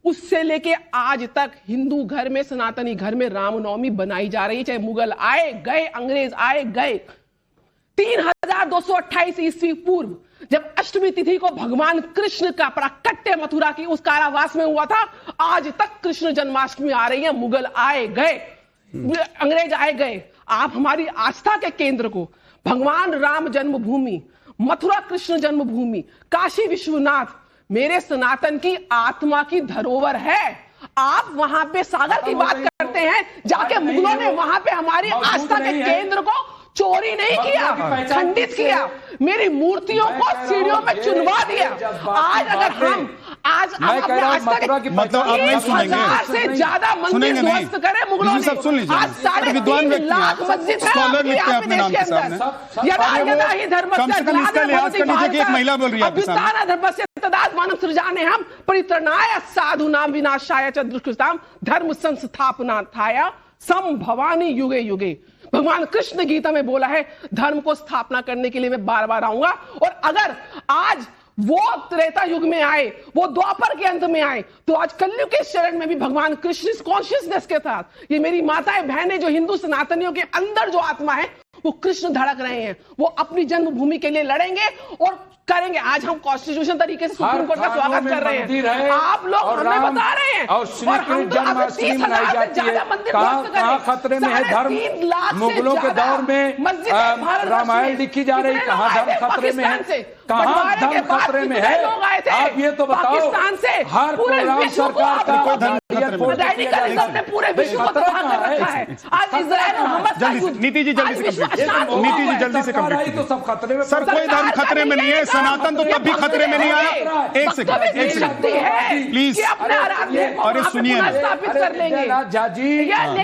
उससे लेके आज तक हिंदू घर में, सनातनी घर में रामनवमी बनाई जा रही है। चाहे मुगल आए गए, अंग्रेज आए गए। 3228 ईस्वी पूर्व जब अष्टमी तिथि को भगवान कृष्ण का प्राकट्य मथुरा की उस कारावास में हुआ था, आज तक कृष्ण जन्माष्टमी आ रही है। मुगल आए गए, अंग्रेज आए गए। आप हमारी आस्था के केंद्र को, भगवान राम जन्मभूमि, मथुरा कृष्ण जन्मभूमि, काशी विश्वनाथ मेरे सनातन की आत्मा की धरोहर है। आप वहां पे सागर की बात करते हैं, जाके मुगलों ने वहां पे हमारी आस्था के केंद्र को चोरी नहीं किया, खंडित किया, मेरी मूर्तियों को सीढ़ियों में चुनवा दिया। आज अगर हम आज अपने आस्था के मतलब आप नहीं सुनेंगे, 1000 से ज्यादा मंदिर ध्वस्त करें मुगलों ने। सब सुन लीजिए, आज 3.5 लाख मस्जिद है अपने नाम के सामने। कम से कम इसका लिहाज कर लीजिए कि एक महिला बोल रही है आपके सामने। धर्मस्य तदाद मानव सृजाने हम परित्रणाय साधुनाम विनाशाय च दुष्कृताम धर्म संस्थापनार्थाय संभवानि युगे युगे। भगवान कृष्ण गीता में बोला है धर्म को स्थापना करने के लिए मैं बार बार आऊंगा। और अगर आज वो त्रेता युग में आए, वो द्वापर के अंत में आए, तो आज कलयुग के शरण में भी भगवान कृष्ण इस कॉन्शियसनेस के साथ, ये मेरी माताएं बहनें जो हिंदू सनातनियों के अंदर जो आत्मा है वो कृष्ण धड़क रहे हैं, वो अपनी जन्मभूमि के लिए लड़ेंगे और करेंगे। आज हम कॉन्स्टिट्यूशन तरीके से सुप्रीम कोर्ट का स्वागत कर रहे हैं, आप लोग हमें बता रहे हैं। और श्री कृष्ण जन्माष्टमी मनाई जाती है। कहाँ खतरे में है धर्म? मुगलों के दौर में रामायण लिखी जा रही, कहाँ धर्म खतरे में है? कहाँ धर्म खतरे में है? आप ये तो बताओ। हर प्रोग्राम सरकार का पूरे विश्व को तबाह कर रखा है। आज इजराइल नीति जी जल्दी से नीति जी जल्दी से कंप्लीट। तो सब खतरे में, सर कोई धर्म खतरे में नहीं है, सनातन तो तब भी खतरे में नहीं आया। एक सेकंड प्लीज, अरे सुनिए ना जाजी,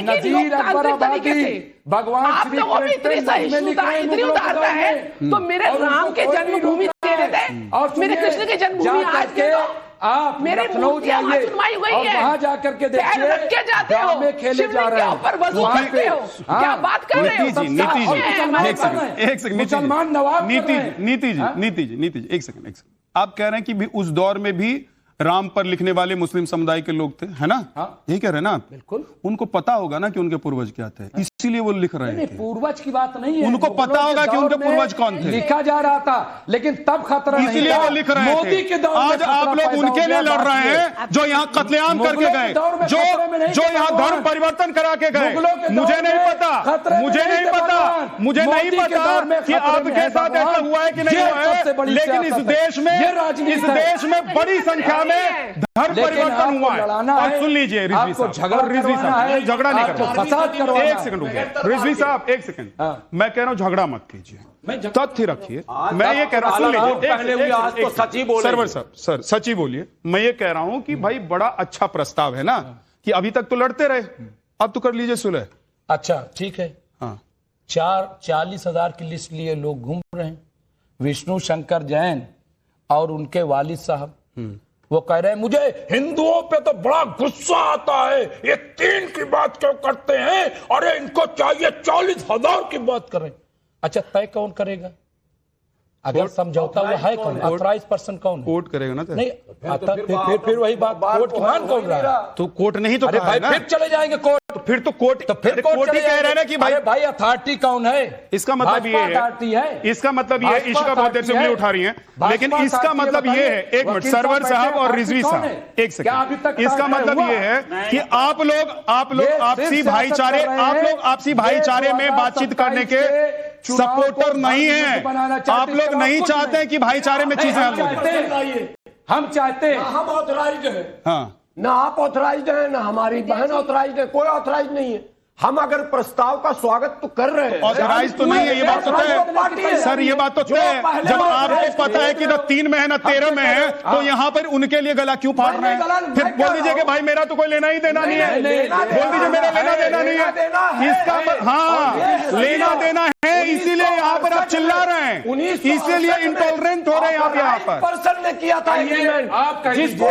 नजीर अकबर आबादी, भगवान श्री कृष्ण उतारता है तो मेरे राम के जन्मभूमि दे देते, और मेरे कृष्ण की जन्मभूमि आज के आप मेरे लखनऊ जाइए और वहां जाकर के देखिए जाते हो, में खेले जा रहे हैं। क्या बात कर रहे हो? मुसलमान नवाब नीति जी एक सेकंड। आप कह रहे हैं कि भी उस दौर में भी राम पर लिखने वाले मुस्लिम समुदाय के लोग थे, है ना? यही कह रहे हैं ना आप? बिल्कुल। उनको पता होगा ना कि उनके पूर्वज क्या थे, इसीलिए वो लिख रहे हैं। पूर्वज की बात नहीं है, उनको पता होगा कि उनके पूर्वज कौन थे, लिखा जा रहा था, लेकिन तब खतरा नहीं था, इसीलिए वो लिख रहे मोदी के दौर में आज आप लोग उनके लिए लड़ रहे हैं जो यहाँ कत्लेआम करके गए, जो यहाँ धर्म परिवर्तन करा के गए। मुझे नहीं पता, मुझे नहीं पता कि आपके साथ ऐसा हुआ है कि नहीं हुआ है, लेकिन इस देश में बड़ी संख्या में धर्म परिवर्तन हुआ है। और सुन लीजिए रिजवी साहब, झगड़ा नहीं करना, एक सेकंड रुकिए रिजवी साहब, एक सेकंड। मैं कह रहा हूं झगड़ा मत कीजिए, तथ्य रखिए। मैं ये कह रहा हूं, सुन लीजिए सरवर साहब, सर सच ही बोलिए। मैं ये कह रहा हूं कि भाई बड़ा अच्छा प्रस्ताव है ना कि अभी तक तो लड़ते रहे, अब तो कर लीजिए सुलह। अच्छा ठीक है। हाँ 40,000 की लिस्ट लिए लोग घूम रहे हैं। विष्णु शंकर जैन और उनके वालिद साहब वो कह रहे हैं मुझे हिंदुओं पे तो बड़ा गुस्सा आता है, ये 3 की बात क्यों करते हैं, अरे इनको चाहिए 40,000 की बात करें। अच्छा तय कौन करेगा? अगर समझौता हुआ है कौन? ऑथराइज पर्सन कौन? कोर्ट करेगा ना? नहीं फिर वही बात, कोर्ट की मान कौन रहा है? तो कोर्ट नहीं तो भाई फिर चले जाएंगे कोर्ट, फिर तो कोर्ट ही कह रहे हैं ना कि भाई अथॉरिटी कौन है? इसका मतलब ये है, इसका मतलब ये है, इश्का बहुत देर से उंगली उठा रही है, लेकिन इसका मतलब ये है, एक मिनट सरवर साहब और रिजवी साहब एक सेकंड, इसका मतलब ये है कि आप लोग आपसी भाईचारे में बातचीत करने के सपोर्टर नहीं है। आप लोग नहीं चाहते हैं कि भाईचारे में चीजें हल हों। हम चाहते हैं, हम ऑथराइज्ड है। हाँ ना आप ऑथराइज्ड है, ना हमारी बहन ऑथराइज्ड है, कोई ऑथराइज्ड नहीं है। हम अगर प्रस्ताव का स्वागत तो कर रहे हैं, ऑथराइज तो नहीं है, ये बात तो तय है सर, ये बात तो तय है। जब आपको पता है कि न 3 में है न 13 में है, तो यहाँ पर उनके लिए गला क्यों फाड़ रहे हैं? फिर बोल दीजिए कि भाई मेरा तो कोई लेना ही देना नहीं है, बोल दीजिए मेरा लेना देना नहीं है। इसका हाँ लेना देना है, इसीलिए यहाँ पर आप चिल्ला रहे हैं, इसीलिए इंटॉलरेंट हो रहे हैं आप यहाँ पर। पर्सन ने किया था एग्रीमेंट, जिसको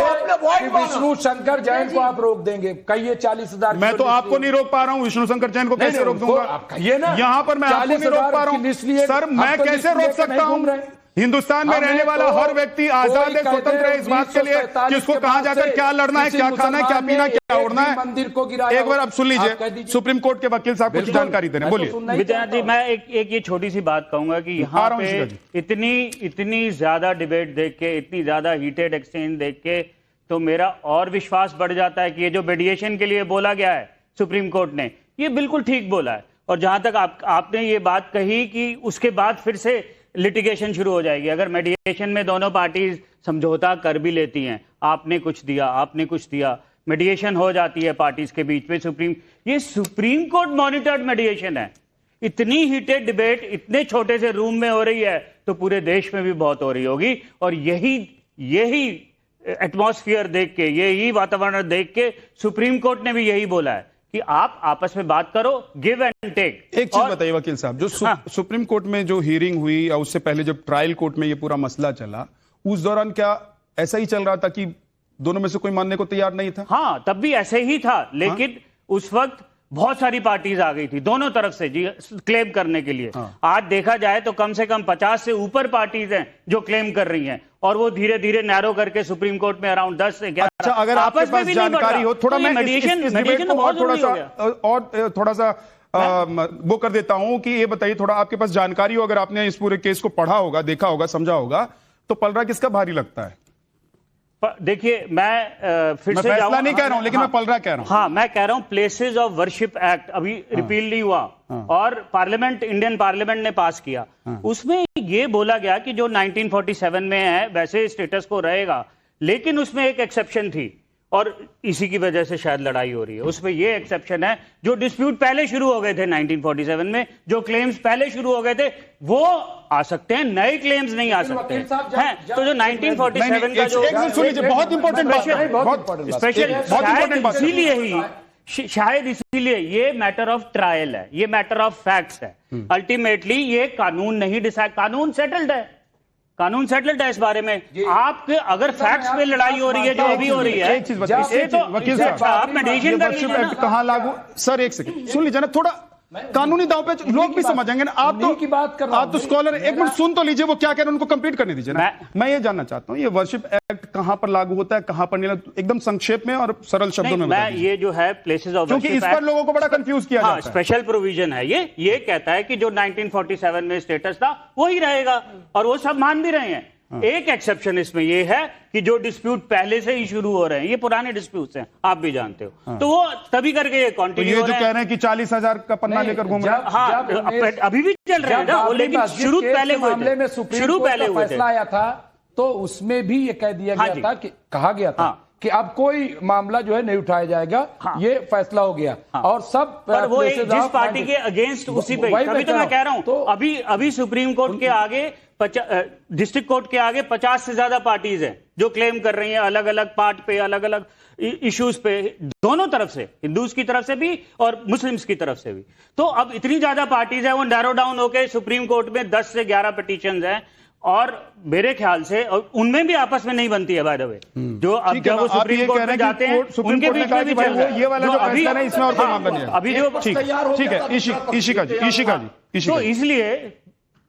विष्णु शंकर जैन को आप रोक देंगे, कहिए 40,000। मैं तो आपको नहीं रोक पा रहा हूँ, विष्णु शंकर जैन को कैसे रोक दूंगा? आप कहिए ना, यहाँ पर मैं आपको नहीं रोक पा रहा हूँ सर, मैं कैसे रोक सकता हूँ? हिंदुस्तान में रहने वाला हर व्यक्ति आजाद है, स्वतंत्र है इस बात के लिए कि उसको कहां जाकर क्या लड़ना है, क्या खाना है, क्या पीना, क्या उड़ना है। मंदिर को गिराया। एक बार अब सुन लीजिए, सुप्रीम कोर्ट के वकील साहब कुछ जानकारी दे रहे हैं, बोलिए। विद्यानाथ जी, मैं एक ये छोटी सी बात कहूंगा कि यहाँ पे इतनी ज्यादा डिबेट देख के, इतनी ज्यादा हीटेड एक्सचेंज देख के तो मेरा और विश्वास बढ़ जाता है कि ये जो मीडिएशन के लिए बोला गया है सुप्रीम कोर्ट ने, ये बिल्कुल ठीक बोला है। और जहां तक आपने ये बात कही कि उसके बाद फिर से लिटिगेशन शुरू हो जाएगी, अगर मीडिएशन में दोनों पार्टी समझौता कर भी लेती हैं, आपने कुछ दिया, आपने कुछ दिया, मीडिएशन हो जाती है पार्टीज के बीच में, ये सुप्रीम कोर्ट मॉनिटर्ड मीडिएशन है। इतनी हीटेड डिबेट इतने छोटे से रूम में हो रही है तो पूरे देश में भी बहुत हो रही होगी। और यही एटमॉस्फेयर देख के, यही वातावरण देख के सुप्रीम कोर्ट ने भी यही बोला है कि आप आपस में बात करो, गिव एंड टेक। एक चीज बताइए वकील साहब, जो सुप्रीम कोर्ट में जो हियरिंग हुई या उससे पहले जब ट्रायल कोर्ट में ये पूरा मसला चला, उस दौरान क्या ऐसा ही चल रहा था कि दोनों में से कोई मानने को तैयार नहीं था? हाँ, तब भी ऐसे ही था, लेकिन उस वक्त बहुत सारी पार्टीज आ गई थी दोनों तरफ से जी क्लेम करने के लिए। आज देखा जाए तो कम से कम 50 से ऊपर पार्टीज हैं जो क्लेम कर रही हैं, और वो धीरे धीरे नैरो करके सुप्रीम कोर्ट में अराउंड 10 से 11। अच्छा, अगर आपके पास जानकारी हो, थोड़ा मैं इस डिबेट को और थोड़ा सा वो कर देता हूं कि ये बताइए, थोड़ा आपके पास जानकारी हो, अगर आपने इस पूरे केस को पढ़ा होगा, देखा होगा, समझा होगा, तो पलड़ा किसका भारी लगता है? देखिए, मैं फिर से फैसला नहीं कह रहा हूं, लेकिन मैं पलड़ा कह रहा हूं। हाँ, मैं कह रहा हूं प्लेसेस ऑफ वर्शिप एक्ट अभी रिपील नहीं हुआ और पार्लियामेंट, इंडियन पार्लियामेंट ने पास किया। उसमें ये बोला गया कि जो 1947 में है वैसे स्टेटस को रहेगा, लेकिन उसमें एक एक्सेप्शन थी और इसी की वजह से शायद लड़ाई हो रही है। उसमें ये एक्सेप्शन है, जो डिस्प्यूट पहले शुरू हो गए थे 1947 में, जो क्लेम्स पहले शुरू हो गए थे वो आ सकते हैं, नए क्लेम्स नहीं आ सकते हैं। तो जो 1947 का जो सुन लीजिए, बहुत इंपॉर्टेंट बात, शायद इसीलिए ये मैटर ऑफ ट्रायल है, ये मैटर ऑफ फैक्ट्स है। अल्टीमेटली ये कानून नहीं डिसाइड, कानून सेटल्ड है, कानून सेटल्ड है इस बारे में। आपके अगर फैक्ट्स पे लड़ाई हो रही है जो अभी हो रही है, एक चीज बताइए वकील साहब, आप मेडिएशन कर लीजिए ना। कहां लागू? सर एक सेकंड सुन लीजिए ना, थोड़ा कानूनी दांव पे लोग भी समझेंगे ना। आप तो स्कॉलर, एक मिनट सुन तो लीजिए वो क्या कह रहे हैं, उनको कंप्लीट करने दीजिए ना। मैं ये जानना चाहता हूँ, ये वर्शिप एक्ट कहां पर लागू होता है, कहां पर नहीं, एकदम संक्षेप में और सरल शब्दों में मैं ये जो है प्लेसेस ऑफ, क्योंकि इस पर लोगों को बड़ा कंफ्यूज किया जाता है। स्पेशल प्रोविजन है ये कहता है कि जो 1947 में स्टेटस था वही रहेगा, और वो सब मान भी रहे हैं। एक एक्सेप्शन इसमें ये है कि जो डिस्प्यूट पहले से ही शुरू हो रहे हैं, ये पुराने डिस्प्यूट हैं, आप भी जानते हो, तो वो तभी करके ये कंटिन्यू तो ये जो कह रहे हैं कि 40,000 का पन्ना लेकर घूम रहे हैं, हाँ अभी भी चल रहे हैं ना, लेकिन शुरू पहले मामले में शुरू पहले फैसला आया था तो उसमें भी ये कह दिया गया था कि कहा गया था कि अब कोई मामला जो है नहीं उठाया जाएगा, ये फैसला हो गया। और सब पर वो जिस पार्टी के अगेंस्ट उसी पे, तभी तो मैं कह रहा हूं, तो अभी सुप्रीम कोर्ट के आगे, डिस्ट्रिक्ट कोर्ट के आगे 50 से ज्यादा पार्टीज हैं जो क्लेम कर रही हैं अलग अलग पार्ट पे, अलग अलग इश्यूज पे, दोनों तरफ से, हिंदूज की तरफ से भी और मुस्लिम्स की तरफ से भी। तो अब इतनी ज्यादा पार्टीज हैं, वो नैरो डाउन होकर सुप्रीम कोर्ट में 10 से 11 पिटीशंस हैं, और मेरे ख्याल से उनमें भी आपस में नहीं बनती है, बाय द वे, जो अब जब वो सुप्रीम कोर्ट में जाते हैं उनके बीच में भी चल रहा है। ये वाला जो फैसला है इसमें और कोई मामला नहीं है अभी जो, ठीक है, इशिका जी, तो इसलिए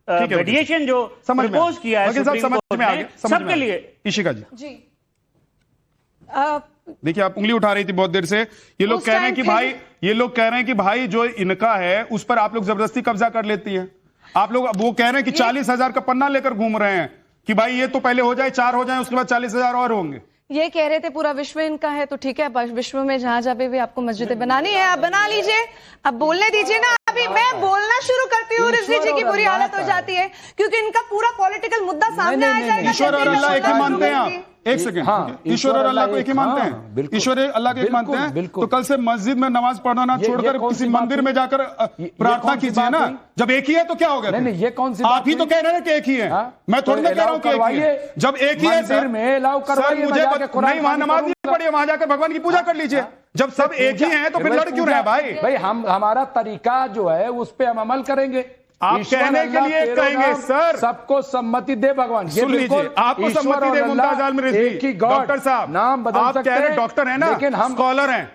मेडिएशन जो प्रपोज किया है सुप्रीम कोर्ट ने सबके लिए। इशिका जी, देखिए आप उंगली उठा रही थी बहुत देर से, ये लोग कह रहे हैं कि भाई जो इनका है उस पर आप लोग जबरदस्ती कब्जा कर लेती है। आप लोग वो कह रहे हैं कि 40,000 का पन्ना लेकर घूम रहे हैं कि भाई ये तो पहले हो जाए, 4 हो जाए, उसके बाद 40,000 और होंगे। ये कह रहे थे पूरा विश्व इनका है, तो ठीक है, विश्व में जहां जहां भी आपको मस्जिदें बनानी है आप बना लीजिए, अब बोलने दीजिए ना। अभी मैं बोलना शुरू करती हूँ, रिजवी जी की बुरी हालत हो जाती है क्योंकि इनका पूरा पॉलिटिकल मुद्दा सामने आ जाएगा। ईश्वर और अल्लाह एक ही मानते हैं आप? एक सेकंड, ईश्वर और अल्लाह को एक ही मानते हैं? ईश्वर अल्लाह को एक मानते हैं, तो कल से मस्जिद में नमाज पढ़ना ना छोड़कर किसी मंदिर में जाकर प्रार्थना कीजिए ना। जब एक ही है तो क्या हो गया? ये कौन सी आप ही तो कह रहे हैं कि एक ही है, मैं थोड़ी ना कह रहा हूं कि एक ही है। जब एक ही है सर, मुझे नहीं, वहां नमाज नहीं पढ़िए, वहां जाकर भगवान की पूजा कर लीजिए। जब सब एक ही हैं तो फिर लड़ क्यों रहे भाई? हमारा तरीका जो है उस पर हम अमल करेंगे। आप कहने के लिए कहेंगे सर, सबको सम्मति दे भगवान। सुन लीजिए, आपको सम्मति दे मुमताज आलम रिजवी, डॉक्टर साहब, नाम बदल आप कह रहे डॉक्टर है ना, लेकिन हम स्कॉलर हैं,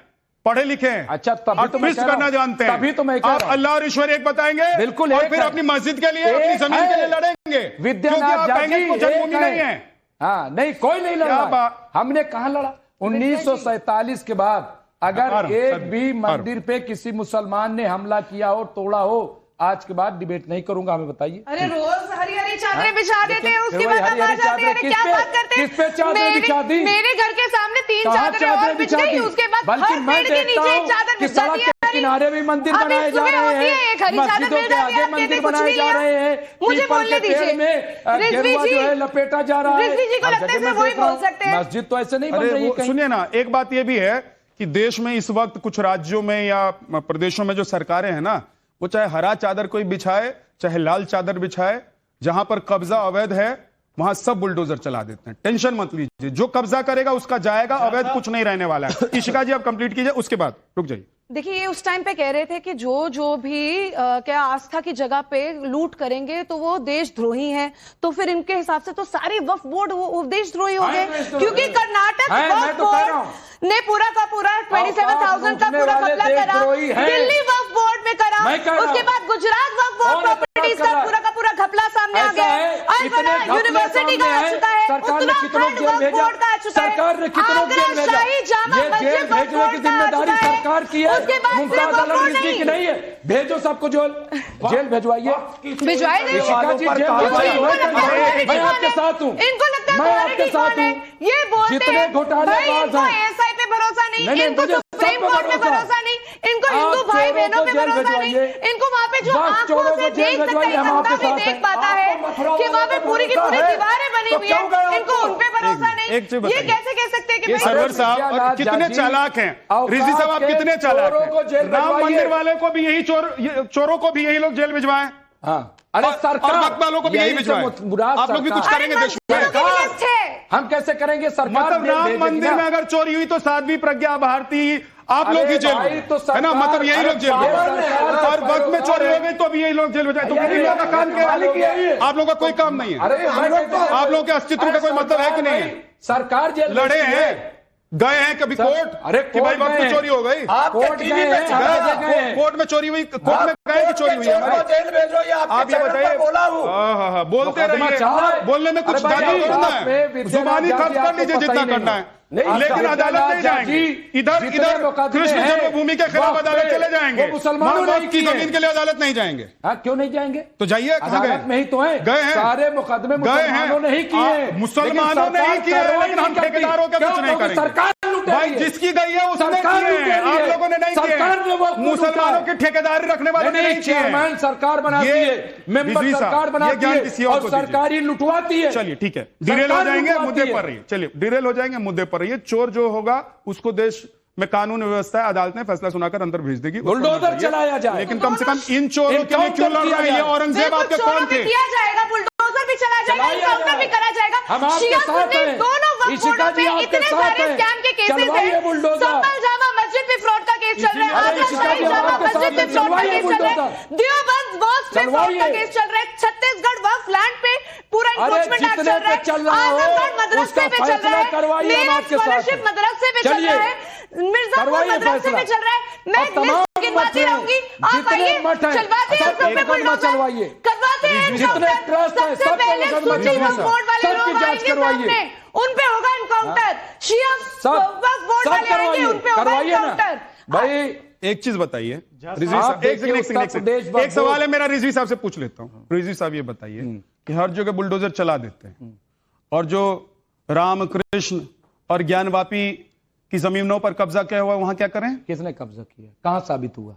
पढ़े लिखे हैं, अच्छा तभी तो ट्विस्ट करना जानते हैं, तभी तो मैं आप अल्लाह और ईश्वर एक बताएंगे, बिल्कुल, और फिर अपनी मस्जिद के लिए, अपनी जमीन के लिए लड़ेंगे, विद्यानाथ झा जी जन्मभूमि नहीं है। हाँ नहीं, कोई नहीं लड़ा, हमने कहा लड़ा। 1947 के बाद अगर एक भी मंदिर पे किसी मुसलमान ने हमला किया हो, तोड़ा हो, आज के बाद डिबेट नहीं करूंगा, हमें बताइए। अरे रोज हरी हरी चादरें बिछा देते हैं, उसके बाद आप आ जाते हैं, क्या बात करते हैं? किस पे चादरें बिछा दी? मेरे घर के सामने 3 चादरें और बिछ गई, उसके बाद हर पेड़ के नीचे एक चादर बिछा दी है। किनारे भी मंदिर बनाए जा रहे हैं, मस्जिदों के आगे मंदिर बनाए जा रहे हैं, मुझे बोलने दीजिए, गेरुआ जो है लपेटा जा रहा है। रिजवी जी को लगता है वही बोल सकते हैं। मस्जिद तो ऐसे नहीं बन रही है। सुनिए ना, एक बात यह भी है कि देश में इस वक्त कुछ राज्यों में या प्रदेशों में जो सरकारें हैं ना, वो चाहे हरा चादर कोई बिछाए, चाहे लाल चादर बिछाए, जहां पर कब्जा अवैध है वहां सब बुलडोजर चला देते हैं। टेंशन मत लीजिए, जो कब्जा करेगा उसका जाएगा, अवैध कुछ नहीं रहने वाला है। इशिका जी आप कंप्लीट कीजिए, उसके बाद रुक जाइए। देखिए, ये उस टाइम पे कह रहे थे कि जो भी क्या आस्था की जगह पे लूट करेंगे तो वो देशद्रोही हैं, तो फिर इनके हिसाब से तो सारे वक्फ बोर्ड वो देशद्रोही हो गए, क्योंकि कर्नाटक वक्फ बोर्ड ने पूरा का पूरा 27,000 का पूरा घपला करा, दिल्ली वक्फ बोर्ड में करा, उसके बाद गुजरात वक्फ बोर्ड प्रॉपर्टीज का पूरा घपला सामने आ गया, यूनिवर्सिटी का आ चुका है, उत्तराखंड वक्फ बोर्ड का आ चुका है, आगरा शाही जामा मस्जिद वक्फ बोर्ड का आ चुका है, सरकार की है, मुमताज आलम रिजवी की नहीं है। भेजो सबको जेल भेजवाइए, भिजवाए मैं आपके साथ हूँ, इनको लगता है मैं आपके साथ हूँ। ये बोलते जितने हैं घोटालेबाज हैं, एएसआई पे भरोसा नहीं, इनको सुप्रीम कोर्ट पे भरोसा नहीं, इनको हिंदू भाई बहनों पे भरोसा नहीं, इनको वहाँ पे जो आंखों से देख सकता है, जनता भी देख पाता है कि वहाँ पे पूरी की पूरी दीवारें बनी हुई है, इनको उन पे भरोसा नहीं। ये कैसे कह सकते हैं कि सरवर साहब कितने चालाक हैं, रिजवी साहब आप कितने चालाक हैं। राम मंदिर वाले को भी यही चोरों को भी यही लोग जेल भिजवाएं, अरे सरकार वक्त वालों को भी यही भिजवाएं। आप लोग भी कुछ करेंगे देश में, हम कैसे करेंगे? सरकार मतलब राम मंदिर में अगर चोरी हुई तो साध्वी प्रज्ञा भारती आप लोग ही जेल है ना, मतलब यही लोग जेल में, और वक्त में चोरी हो गई तो भी यही लोग जेल में जाए। तो इन लोगों का काम क्या है? आप लोगों का कोई काम नहीं है, आप लोगों के अस्तित्व का कोई मतलब है कि नहीं है? सरकार जेल लड़े हैं, गए हैं कभी कोर्ट? अरे कि भाई वक्त में चोरी हो गई, कोर्ट में चोरी हुई, कोर्ट में गए कि चोरी हुई है? आप ये बताइए। हाँ, बोलते रहिए, बोलने में कुछ ज्यादा करना है, जुबानी खर्च कर लीजिए जितना करना है, लेकिन अदालत नहीं जाएंगे। इधर कृष्ण जन्मभूमि के खिलाफ अदालत चले जाएंगे, मुसलमानों की जमीन के लिए अदालत नहीं जाएंगे। क्यों नहीं जाएंगे? तो जाइए, अदालत में ही तो है, गए हैं, सारे मुकदमे मुसलमानों ने ही किए, मुसलमानों ने ही किए, लेकिन हम ठेकेदारों का कुछ नहीं करेंगे। सरकार भाई जिसकी गई है उसने किए हैं, आप लोगों ने नहीं किए। मुसलमानों की ठेकेदारी रखने वाले ने नहीं किए। चेयरमैन सरकार बनाती है, मेंबर सरकार बनाती है, और सरकारी लुटवाती है। चलिए ठीक है, डिरेल हो जाएंगे, मुद्दे पर रहिए। चलिए डिरेल हो जाएंगे, मुद्दे पर रहिए। चोर जो होगा उसको देश में कानून व्यवस्था है, अदालत ने फैसला सुनाकर अंदर भेज देगी, बुलडोजर चलाया जाए। लेकिन कम से कम इन चोरों के लिए क्यों लड़ रहे हैं? औरंगजेब आपके कौन थे? किया जाएगा, बुलडोजर भी चला जाएगा, एनकाउंटर भी करा जाएगा। हम आपके साथ हैं, इशिका जी आपके साथ हैं, चलवाइए बुलडोजर। संभल जामा मस्जिद पे फ्रॉड का केस चल रहा है, आगरा शाही जामा मस्जिद पे फ्रॉड का केस चल रहा है, देवबंद मॉस्क पे फ्रॉड का केस चल रहा है, छत्तीसगढ़ वक्फ लैंड पे पूरा इंक्रोचमेंट एक्ट चल रहा है, आजमगढ़ मदरसे पे चल रहा है, मेरठ स्कॉलरशिप मदरसे पे चल रहा है, मिर्जापुर मदरसे में चल रहा है। मैं लिस्ट गिनवाती रहूंगी, आप आइए, चलवाते हैं सब पे बुलडोजर, करवाते हैं जितने ट्रस्ट हैं सबसे पहले सूची वक्फ बोर्ड वाले लोग आएंगे सामने, उन पे होगा एनकाउंटर, शिया वक्फ बोर्ड वाले आएंगे, उन पे होगा एनकाउंटर। भाई एक चीज बताइए रिजवी साहब, एक सवाल है मेरा, रिजवी साहब से पूछ लेता हूँ। रिजवी साहब ये बताइए कि हर जगह बुलडोजर चला देते हैं, और जो रामकृष्ण और ज्ञानवापी की जमीनों पर कब्जा किया हुआ वहां क्या करें? किसने कब्जा किया? कहां साबित हुआ?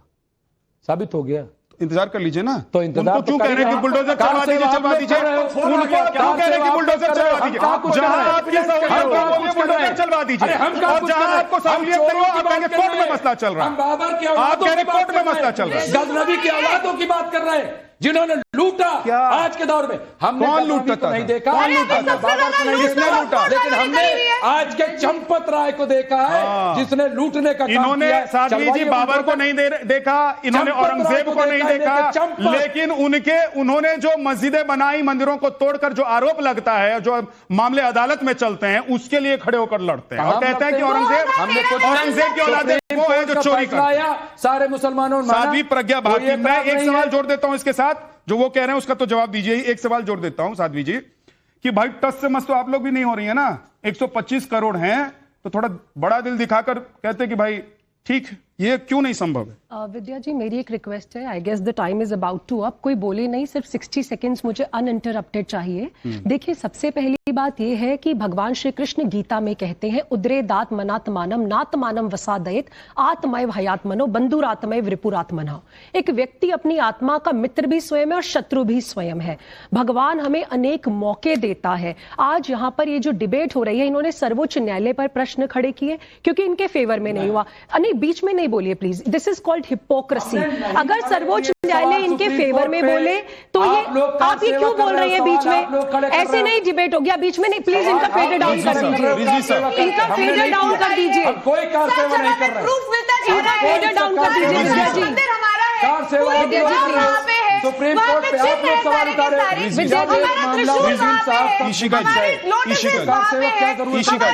साबित हो गया तो इंतजार कर लीजिए ना। तो इंतजार क्यों कह रहे हैं कि बुलडोजर चलवा दीजिए, चलवा दीजिए? उनको क्यों कह रहे हैं कि बुलडोजर चलवा दीजिए? जहां आपकी सहूलियत बुलडोजर चलवा दीजिए, और जहां आपको सहूलियत नहीं हो आप कहेंगे कोर्ट में मसला चल रहा है। आप कह रहे हैं कोर्ट में मसला चल रहा है। गजनबी की औलादों की बात कर रहे हैं जिन्होंने लूटा आज के दौर में। हमने कौन लूटा तो नहीं देखा, किसने लूटा? लेकिन हमने आज के चंपत राय को देखा है जिसने लूटने का काम किया। इन्होंने साध्वी जी बाबर को नहीं देखा, इन्होंने औरंगजेब को नहीं देखा, लेकिन उन्होंने जो मस्जिदें बनाई, मंदिरों को तोड़कर जो आरोप लगता है, जो मामले अदालत में चलते हैं, उसके लिए खड़े होकर लड़ते हैं और कहते हैं कि औरंगजेब की औलादे सुप्रीम वो है कोर्ट जो का चोरी फैसला करते हैं। आया, सारे मुसलमानों ने माना। साध्वी प्रज्ञा कोई भारती, मैं एतराज एक नहीं सवाल है। जोड़ देता हूं इसके साथ, जो वो कह रहे हैं उसका तो जवाब दीजिए ही। एक सवाल जोड़ देता हूं साध्वी जी, कि भाई टस से मस तो आप लोग भी नहीं हो रही है ना, 125 करोड़ हैं, तो थोड़ा बड़ा दिल दिखाकर कहते कि भाई ठीक, ये क्यों नहीं संभव है? विद्या जी, मेरी एक रिक्वेस्ट है, I guess the time is about to up. कोई बोले नहीं, सिर्फ 60 सेकेंड्स मुझे अनइंटरप्टेड चाहिए। देखिए, सबसे पहली बात यह है कि भगवान श्री कृष्ण गीता में कहते हैं, उद्रे दात मनात्मानम नात्मानम वसादयत आत्मैव हयात्मनो बंधुरात्मैव रिपुरात्मनः। एक व्यक्ति अपनी आत्मा का मित्र भी स्वयं है और शत्रु भी स्वयं है। भगवान हमें अनेक मौके देता है। आज यहाँ पर ये जो डिबेट हो रही है, इन्होंने सर्वोच्च न्यायालय पर प्रश्न खड़े किए क्योंकि इनके फेवर में नहीं हुआ। नहीं, बीच में नहीं बोलिए please, this is called hypocrisy. अगर सर्वोच्च न्यायालय इनके फेवर में बोले तो ये आप ये क्यों बोल रहे हैं बीच में? ऐसे नहीं डिबेट हो गया, बीच में नहीं। प्लीज इनका फेडर डाउन कर दीजिए, इनका फेडर डाउन कर दीजिए, कोई कार सेवा नहीं कर रहा है, इनका फेडर डाउन कर दीजिए विद्या जी। कार सेवा सुप्रीम कोर्ट पे आप लोग सवाल उठा रहे हैं। विद्या जी, ईशिका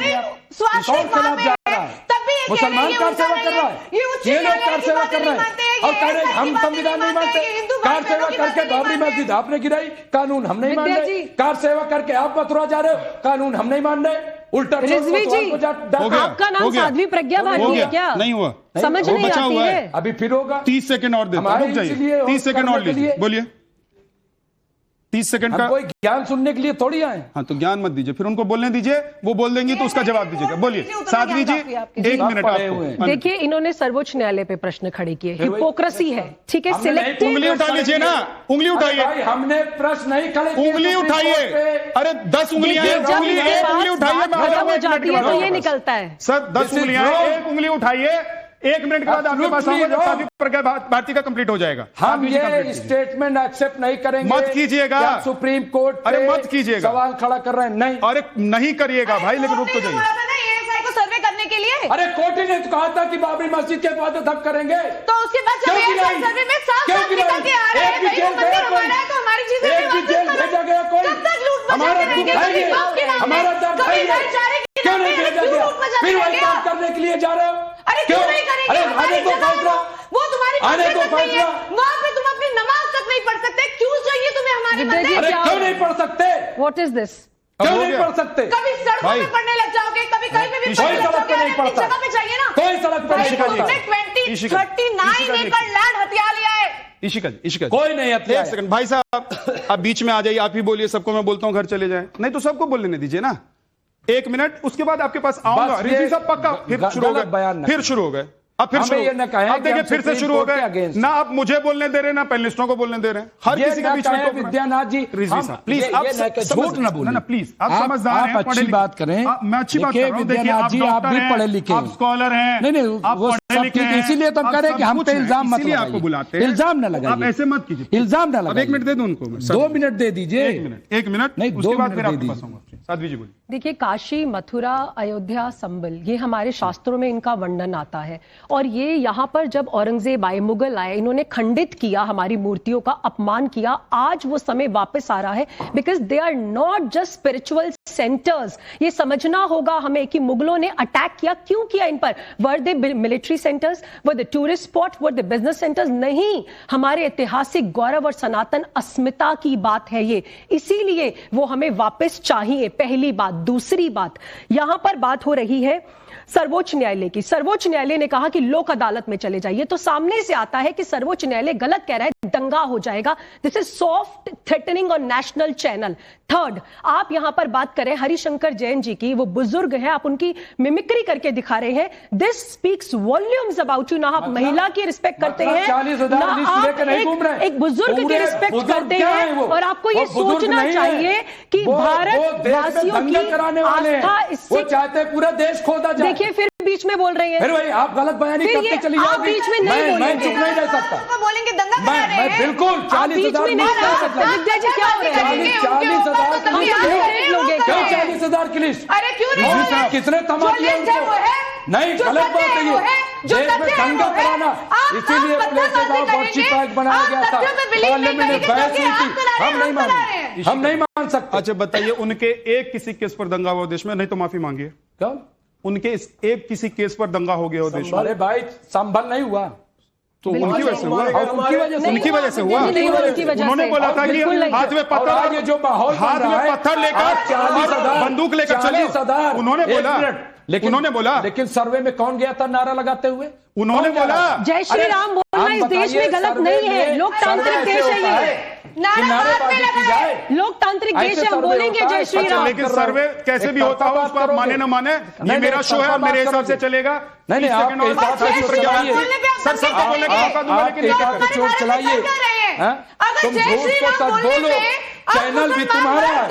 मुसलमान कार सेवा कर रहा है, ये लोग कार सेवा कर रहे हैं और कह रहे हैं हम संविधान नहीं मानते। कार सेवा करके बाबरी मस्जिद आपने गिराई, कानून हम नहीं मान रहे। कार सेवा करके आप मथुरा जा रहे हो, कानून हम नहीं मान रहे। उल्टा रिजवी जी, आपका नाम साध्वी प्रज्ञा भारती है क्या? नहीं हुआ, समझ नहीं आती है। अभी फिर होगा। 30 सेकंड और देता हूं, रुक जाइए, 30 सेकंड और लीजिए, बोलिए। 30 सेकंड का कोई ज्ञान सुनने के लिए थोड़ी आए। हाँ, तो ज्ञान मत दीजिए, फिर उनको बोलने दीजिए, वो बोल देंगी तो उसका जवाब दीजिएगा। बोलिए साध्वी जी, 1 मिनट आपको। देखिए, इन्होंने सर्वोच्च न्यायालय पे प्रश्न खड़े किए, हिपोक्रेसी है, ठीक है, सिलेक्टिव। उंगली उठा लीजिए ना, उंगली उठाइए। हमने प्रश्न नहीं खड़े किए, उंगली उठाइए। अरे 10 उंगलियां हैं, उंगली उठाइए, तो ये निकलता है सर। 10 उंगलियां हैं, 1 उंगली उठाइए, 1 मिनट के बाद आपके पास साध्वी प्रज्ञा भारती का कंप्लीट हो जाएगा। हम ये स्टेटमेंट एक्सेप्ट नहीं करेंगे। मत कीजिएगा, सुप्रीम कोर्ट अरे मत कीजिएगा, सवाल खड़ा कर रहे हैं। नहीं, अरे नहीं करिएगा भाई, लेकिन रुक तो जाइए। सर्वे करने के लिए अरे कोर्ट ने तो कहा था कि बाबरी मस्जिद के बाद हम करेंगे, तो उसके बाद जब सर्वे में साफ निकल के आ रहा है भाई, मंदिर हमारा है तो हमारी चीजें जेल भेजा गया कोई? हमारा दर्द क्यों नहीं भेजा गया? फिर वही काम करने के लिए जा रहे हो? अरे क्यों नहीं करेंगे? अरे आने दो फैसला, वो तुम्हारी आने दो फैसला। वहाँ पे तुम अपनी नमाज तक नहीं पढ़ सकते, क्यों चाहिए तुम्हें हमारे मंदिर? अरे क्यों नहीं पढ़ सकते? What is this? क्यों नहीं पढ़ सकते? कभी सड़कों पे पढ़ने लग जाओगे, कभी कहीं पे भी कोई सड़क पे नहीं पढ़ता, जगह पे चाहिए ना, कोई सड़क पे नहीं पढ़ता। 2039 एकड़ लैंड हथिया लिया है। इशिका कोई नहीं हथिया। 1 सेकंड भाई साहब, आप बीच में आ जाइए, आप ही बोलिए, सबको मैं बोलता हूँ घर चले जाए, नहीं तो सबको बोलने दीजिए ना। 1 मिनट, उसके बाद आपके पास आऊंगा। रिजवी साहब पक्का फिर शुरू हो गए, फिर शुरू हो गए, अब फिर शुरू। अब देखिए फिर से शुरू हो गए ना, आप मुझे बोलने दे रहे ना पैनलिस्टों को बोलने दे रहे हैं, हर किसी के बीच में। विद्यानाथ जी, रिजवी साहब प्लीज, आप झूठ न बोलें ना, प्लीज आप समझदार हैं, अच्छी बात करें। मैं अच्छी बात कर रहा हूं। देखिए आप आप भी पढ़े लिखे, आप स्कॉलर हैं, नहीं आप पढ़े लिखे हैं, इसीलिए तो हम कह रहे हैं कि हम पे इल्जाम मत लगाइए, आपको बुलाते हैं, इल्जाम न लगाइए, आप ऐसे मत कीजिए, इल्जाम न लगाइए। 1 मिनट दे दूं उनको, 2 मिनट दे दीजिए, 1 मिनट नहीं, उसके बाद फिर आपके पास आऊंगा। साध्वी जी बोलिए। देखिए, काशी, मथुरा, अयोध्या, संबल, ये हमारे शास्त्रों में इनका वर्णन आता है। और ये यहाँ पर जब औरंगजेब आए, मुगल आए, इन्होंने खंडित किया, हमारी मूर्तियों का अपमान किया। आज वो समय वापस आ रहा है, because they are not just spiritual centres. ये समझना होगा हमें कि मुगलों ने अटैक किया, क्यों किया इन पर? वर दे मिलिट्री सेंटर्स, वर दे टूरिस्ट स्पॉट, वर दे बिजनेस सेंटर्स? नहीं, हमारे ऐतिहासिक गौरव और सनातन अस्मिता की बात है ये, इसीलिए वो हमें वापस चाहिए। पहली बात। दूसरी बात, यहां पर बात हो रही है सर्वोच्च न्यायालय की। सर्वोच्च न्यायालय ने कहा कि लोक अदालत में चले जाइए, तो सामने से आता है कि सर्वोच्च न्यायालय गलत कह रहा है, दंगा हो जाएगा। This is soft threatening on national channel. Third, आप यहां पर बात करें हरिशंकर जैन जी की, वो बुजुर्ग हैं, आप उनकी मिमिक्री करके दिखा रहे हैं। This speaks volumes about you. ना आप महिला की रिस्पेक्ट करते हैं, ना आप एक बुजुर्ग की रिस्पेक्ट करते हैं। और आपको ये सोचना चाहिए कि भारत वासियों की आस्था इससे चाहते पूरा देश खोदा जाए। देखिए, फिर बीच में बोल रही है, फिर भाई आप गलत बयानी करते चली जाओगे। आप बीच में नहीं बोलेंगे, मैं चुप नहीं रह सकता। बोलेंगे दंगा करा रहे हैं, मैं बिल्कुल 40,000 विद्या जी क्या हो रहा है? 40,000 क्यों 40,000 की लिस्ट? अरे क्यों नहीं? किसने तमा किया उनको? नहीं, गलत बात है ये। देश में दंगा कराना, इसीलिए प्लेसेस ऑफ वर्शिप एक्ट बनाया गया था, पार्लियामेंट में बहस हुई थी। हम नहीं मान सकते। अच्छा बताइए, उनके एक किसी केस पर दंगा हुआ देश में, नहीं तो माफी मांगिए। क्यों? उनके एक किसी केस पर दंगा हो गया हो देश में। अरे भाई संभल नहीं हुआ तो उनकी वजह से हुआ, उनकी वजह से हुआ। उन्होंने बोला था कि हाथ में पत्थर, ये जो माहौल हाथ में पत्थर लेकर बंदूक लेकर चले, उन्होंने बोला, लेकिन उन्होंने बोला, लेकिन सर्वे में कौन गया था नारा लगाते हुए? उन्होंने बोला जय श्री राम बोलना इस देश में गलत नहीं है, लोकतांत्रिक देश है ये, लोकतांत्रिक देश है, हम बोलेंगे जय श्री राम। लेकिन सर्वे कैसे भी होता हो, उसको आप माने ना माने, ये मेरा शो है, मेरे हिसाब से चलेगा। नहीं सर सबको बोलने का मौका दूंगा, लेकिन चोट चलाइए, तुम झूठ को सच बोलो, चैनल भी तुम्हारा है,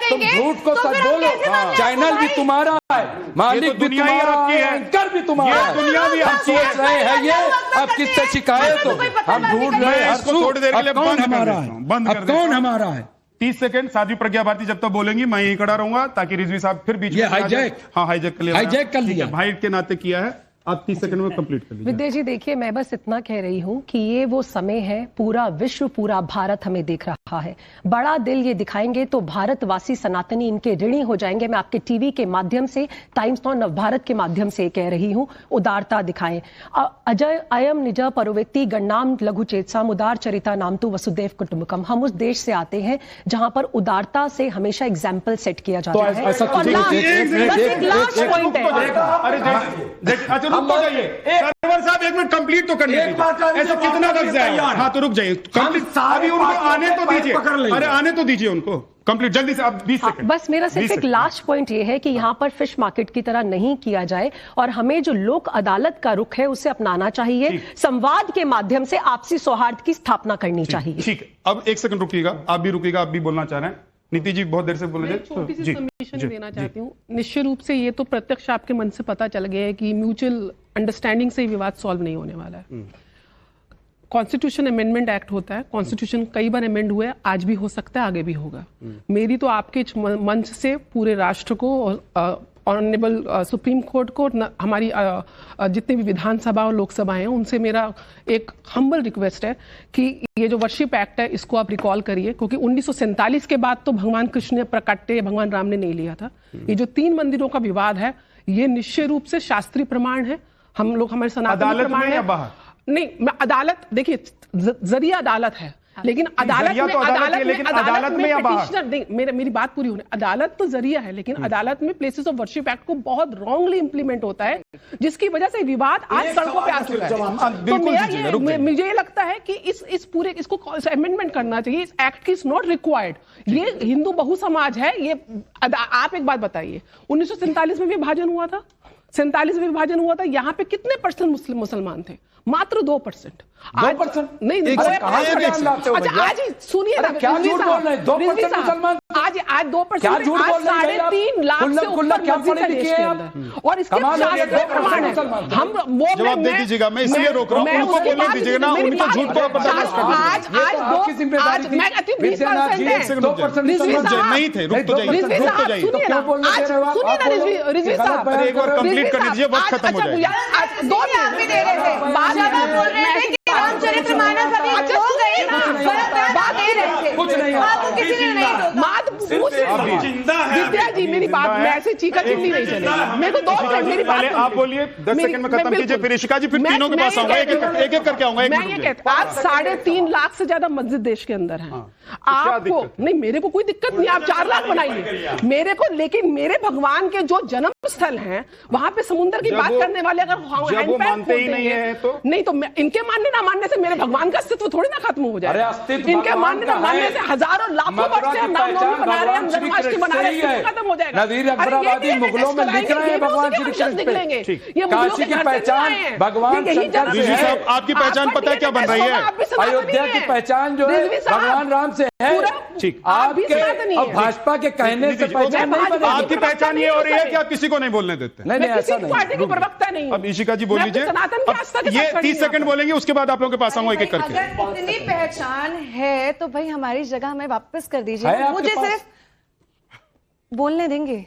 तुम झूठ को सच बोलो, चैनल भी तुम्हारा है, मालिक भी तुम्हारा है, एंकर भी तुम्हारा है, दुनिया भी हम सोच रहे हैं ये अब किससे शिकायत हो, हम ढूंढ रहे हैं थोड़ी देर के लिए कौन हमारा है, अब कौन हमारा है। 30 सेकंड साध्वी प्रज्ञा भारती जब तक बोलेंगी मैं यहीं खड़ा रहूंगा, ताकि रिजवी साहब फिर बीच में हाईजैक, हाँ हाईजैक कर लिया, भाई के नाते किया है, आप 30 सेकंड में कंप्लीट कर लीजिए। विद्या जी देखिए, मैं बस इतना कह रही हूं कि ये वो समय है, पूरा विश्व पूरा भारत हमें देख रहा है, बड़ा दिल ये दिखाएंगे तो भारतवासी सनातनी इनके ऋणी हो जाएंगे। मैं आपके टीवी के माध्यम से, टाइम्स नॉन नवभारत के माध्यम से कह रही हूं, उदारता दिखाएं। अजय अयम निज परोवेत्ति गणनाम लघु चेतसाम उदार चरिता नाम तु वसुदेव कुटुंबकम। हम उस देश से आते हैं जहां पर उदारता से हमेशा एग्जाम्पल सेट किया जाता है। रुक तो जाइए सरवर साहब, 1 मिनट कंप्लीट तो करने दीजिए, ऐसा कितना लग जाएगा। हाँ तो रुक जाइए, अभी उनको आने तो दीजिए, अरे आने तो दीजिए उनको कंप्लीट जल्दी से, अब 20 सेकंड। बस मेरा सिर्फ एक लास्ट पॉइंट ये है कि यहाँ पर फिश मार्केट की तरह नहीं किया जाए और हमें जो लोक अदालत का रुख है उसे अपनाना चाहिए, संवाद के माध्यम से आपसी सौहार्द की स्थापना करनी चाहिए। ठीक है, अब 1 सेकंड रुकिएगा, आप भी रुकिएगा, आप भी बोलना चाह रहे हैं। नीति जी बहुत देर से बोल रहे हैं, छोटी सी सबमिशन देना चाहती हूँ। निश्चित रूप से ये तो प्रत्यक्ष आपके मन से पता चल गया है कि म्यूचुअल अंडरस्टैंडिंग से विवाद सॉल्व नहीं होने वाला है। कॉन्स्टिट्यूशन अमेंडमेंट एक्ट होता है, कॉन्स्टिट्यूशन कई बार अमेंड हुआ है, आज भी हो सकता है, आगे भी होगा। मेरी तो आपके मंच से पूरे राष्ट्र को, ऑनरेबल सुप्रीम कोर्ट को, हमारी जितनी भी विधानसभा और लोकसभा हैं उनसे मेरा एक हम्बल रिक्वेस्ट है कि ये जो वर्शिप एक्ट है इसको आप रिकॉल करिए, क्योंकि 1947 के बाद तो भगवान कृष्ण ने प्रकटे, भगवान राम ने नहीं लिया था। ये जो 3 मंदिरों का विवाद है ये निश्चय रूप से शास्त्रीय प्रमाण है, हम लोग हमारे सनातन प्रमाण है। नहीं, मैं अदालत देखिए, जरिया अदालत है, लेकिन अदालत में पिटिशनर नहीं, मेरी बात पूरी होने, अदालत तो जरिया है, लेकिन अदालत में प्लेसेस ऑफ वर्शिप एक्ट को बहुत रॉन्गली इंप्लीमेंट होता है, जिसकी वजह से विवाद आज सड़कों पे आ चुका है। तो मुझे ये लगता है कि इस पूरे इसको अमेंडमेंट करना चाहिए, इस एक्ट की इज नॉट रिक्वायर्ड। ये हिंदू बहु समाज है, ये आप एक बात बताइए, 1947 में विभाजन हुआ था, 47 में विभाजन हुआ था, यहाँ पे कितने % मुसलमान थे? मात्र 2%। 2% नहीं, अच्छा आज ही सुनिए ना, क्या झूठ बोल रहे हैं? 2% मुसलमान, आज 2%, आज 3.5 लाख से ऊपर मस्जिद है देश के अंदर, और इसके शास्त्रीय प्रमाण है। हम जवाब दे दीजिएगा, मैं इसलिए रोक रहा हूं, उनको बोलने दीजिएगा ना, उनके झूठ को बर्दाश्त कर दीजिए। आज मैं कहती हूं 20% है, 2% नहीं थे, रुक तो जाइए, रिजवी साहब सुनिए ना, आज सुनिए ना रिजवी साहब, एक बार कंप्लीट कर दीजिए, वक्त खत्म हो जाएगा। आज 2 मिनट भी दे रहे थे, बोल रहे थे कि रामचरित्र मानस अभी हो गए ना, बात दे रहे थे, कुछ नहीं, बात किसी ने नहीं, बात पूछ विद्या जी, मेरी बात में ऐसे चीका चिल्ली नहीं चलेगी। मेरे को 2 मिनट मेरी बात, आप बोलिए, 10 सेकंड में खत्म कीजिए, फिर ऋषिका जी, फिर तीनों के पास आऊंगा, एक एक करके आऊंगा। मैं ये कहता, आज 3.5 लाख से ज्यादा मस्जिद देश के अंदर हैं। आपको नहीं, मेरे को कोई दिक्कत नहीं, आप 4 लाख बनाइए मेरे को, लेकिन मेरे भगवान के जो जन्म स्थल हैं वहां पे समुद्र की बात करने वाले अगर मानते ही नहीं है तो नहीं, तो इनके मानने ना मानने से मेरे भगवान का अस्तित्व थोड़ी ना खत्म हो जाए। इनके मानने ना मानने से हजारों लाखों वर्ष से हम रामनवमी बना रहे हैं, हम जन्माष्टमी बना रहे हैं, खत्म हो जाएगा। नज़ीर अकबराबादी मुगलों में लिख रहे हैं भगवान श्री कृष्ण निकलेंगे, ये काशी की पहचान भगवान शंकर से है। आपकी पहचान पता है क्या बन रही है? अयोध्या की पहचान जो है भगवान राम से है। आपके और भाजपा के कहने से पहचान नहीं बनेगी। आपकी पहचान ये हो रही है कि आप किसी को नहीं बोलने देते। नहीं, ऐसा नहीं, पार्टी की प्रवक्ता नहीं। अब ईशिका जी बोल लीजिए, ये 30 सेकंड बोलेंगे, उसके बाद आप लोगों के पास आऊंगा एक एक करके। अगर इतनी पहचान है तो भाई हमारी जगह हमें वापस कर दीजिए, मुझे सिर्फ बोलने देंगे।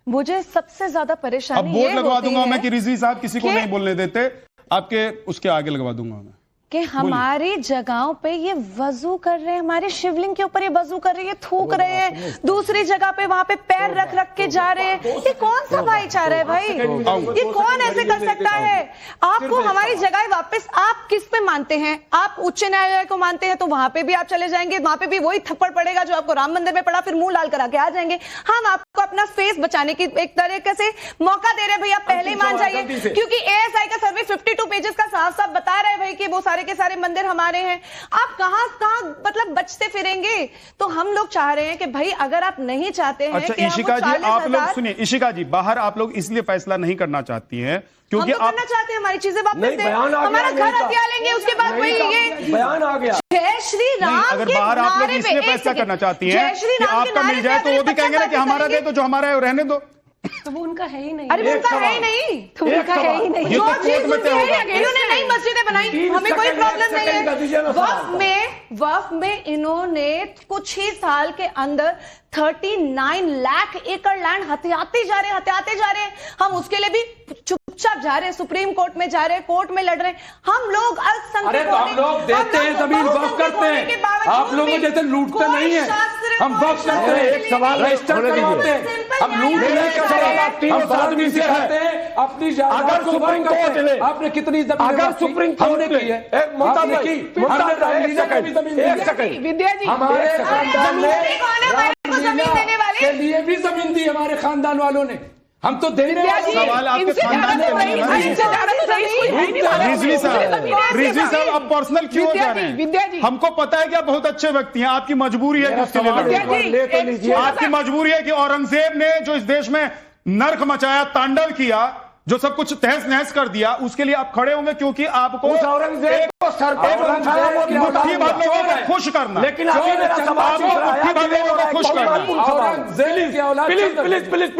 मुझे सबसे ज्यादा परेशानी अब बोर्ड लगवा दूंगा मैं कि रिजवी साहब किसी को नहीं बोलने देते, आपके उसके आगे लगवा दूंगा मैं। कि हमारी जगहों पे ये वजू कर रहे हैं, हमारे शिवलिंग के ऊपर ये वजू कर रहे हैं, थूक रहे हैं, दूसरी जगह पे वहां पे पैर रख रख के जा रहे हैं। ये कौन सा भाईचारा है भाई? ये कौन ऐसे कर सकता है? आपको हमारी जगह वापस, आप किस पे मानते हैं? आप उच्च न्यायालय को मानते हैं तो वहां पे भी आप चले जाएंगे, वहां पे भी वही थप्पड़ पड़ेगा जो आपको राम मंदिर में पड़ा, फिर मुंह लाल करा के आ जाएंगे। हम आपको अपना फेस बचाने की एक तरीके से मौका दे रहे हैं, भैया पहले ही मान जाइए, क्योंकि एएसआई का सर्वे 52 पेजेस का साफ साफ बता रहे हैं भाई कि वो सारे के सारे मंदिर हमारे हैं। आप कहां मतलब बचते फिरेंगे? तो हम लोग चाह रहे हैं कि भाई अगर आप नहीं चाहते हैं अच्छा कि इशिका जी, आप लोग सुनिए, इशिका जी बाहर आप लोग इसलिए फैसला नहीं करना चाहती हैं क्योंकि हम तो करना चाहते हैं, हमारी चीजें वापस दें, हमारा घर हथिया लेंगे, उसके बाद वही ये बयान आ गया। जय श्री राम अगर बाहर आप लोग इसलिए फैसला करना चाहती हैं कि आपका मिल जाए तो वो भी कहेंगे ना कि हमारा दे दो, जो हमारा है रहने दो। तो वो उनका है ही नहीं। अरे उनका है ही नहीं, तो उनका है ही नहीं। जो चीज इन्होंने नई मस्जिदें बनाई, हमें कोई प्रॉब्लम नहीं है। वक्फ में इन्होंने कुछ ही साल के अंदर 39 लाख एकड़ लैंड हथियाते जा रहे हैं। हम उसके लिए भी चुपचाप जा रहे हैं, सुप्रीम कोर्ट में जा रहे हैं, कोर्ट में लड़ रहे हैं। हम लोग अरे तो हम लोग देते हैं जमीन, वक्फ करते हैं, आप लोगों जैसे लूटते नहीं है। हम वक्फ करते हैं, एक सवाल रजिस्टर करवाते हैं, हम लूट नहीं करते, हम सादगी से करते हैं अपनी जायदाद को वक्फ करते हैं। आपने कितनी जमीन, अगर सुप्रीम कोर्ट ने की है, हमने की, हमने रामलीला में भी जमीन, एक सेकंड विद्या जी, हमारे खानदान के लिए भी जमीन दी हमारे खानदान वालों ने। हम तो देने वाले सवाल आपके खानदान के नहीं है। रिजवी साहब अब पर्सनल क्यों जा रहे हैं? हमको पता है कि आप बहुत अच्छे व्यक्ति हैं, आपकी मजबूरी है कि उसके लिए आपकी मजबूरी है कि औरंगजेब ने जो इस देश में नर्क मचाया, तांडव किया, जो सब कुछ तहस नहस कर दिया, उसके लिए आप खड़े होंगे क्योंकि आपको औरंगजेब को सर पे मुट्ठी भर लोगों को खुश करना, लेकिन अभी मेरा सवाल मुट्ठी भर लोगों को खुश करना। प्लीज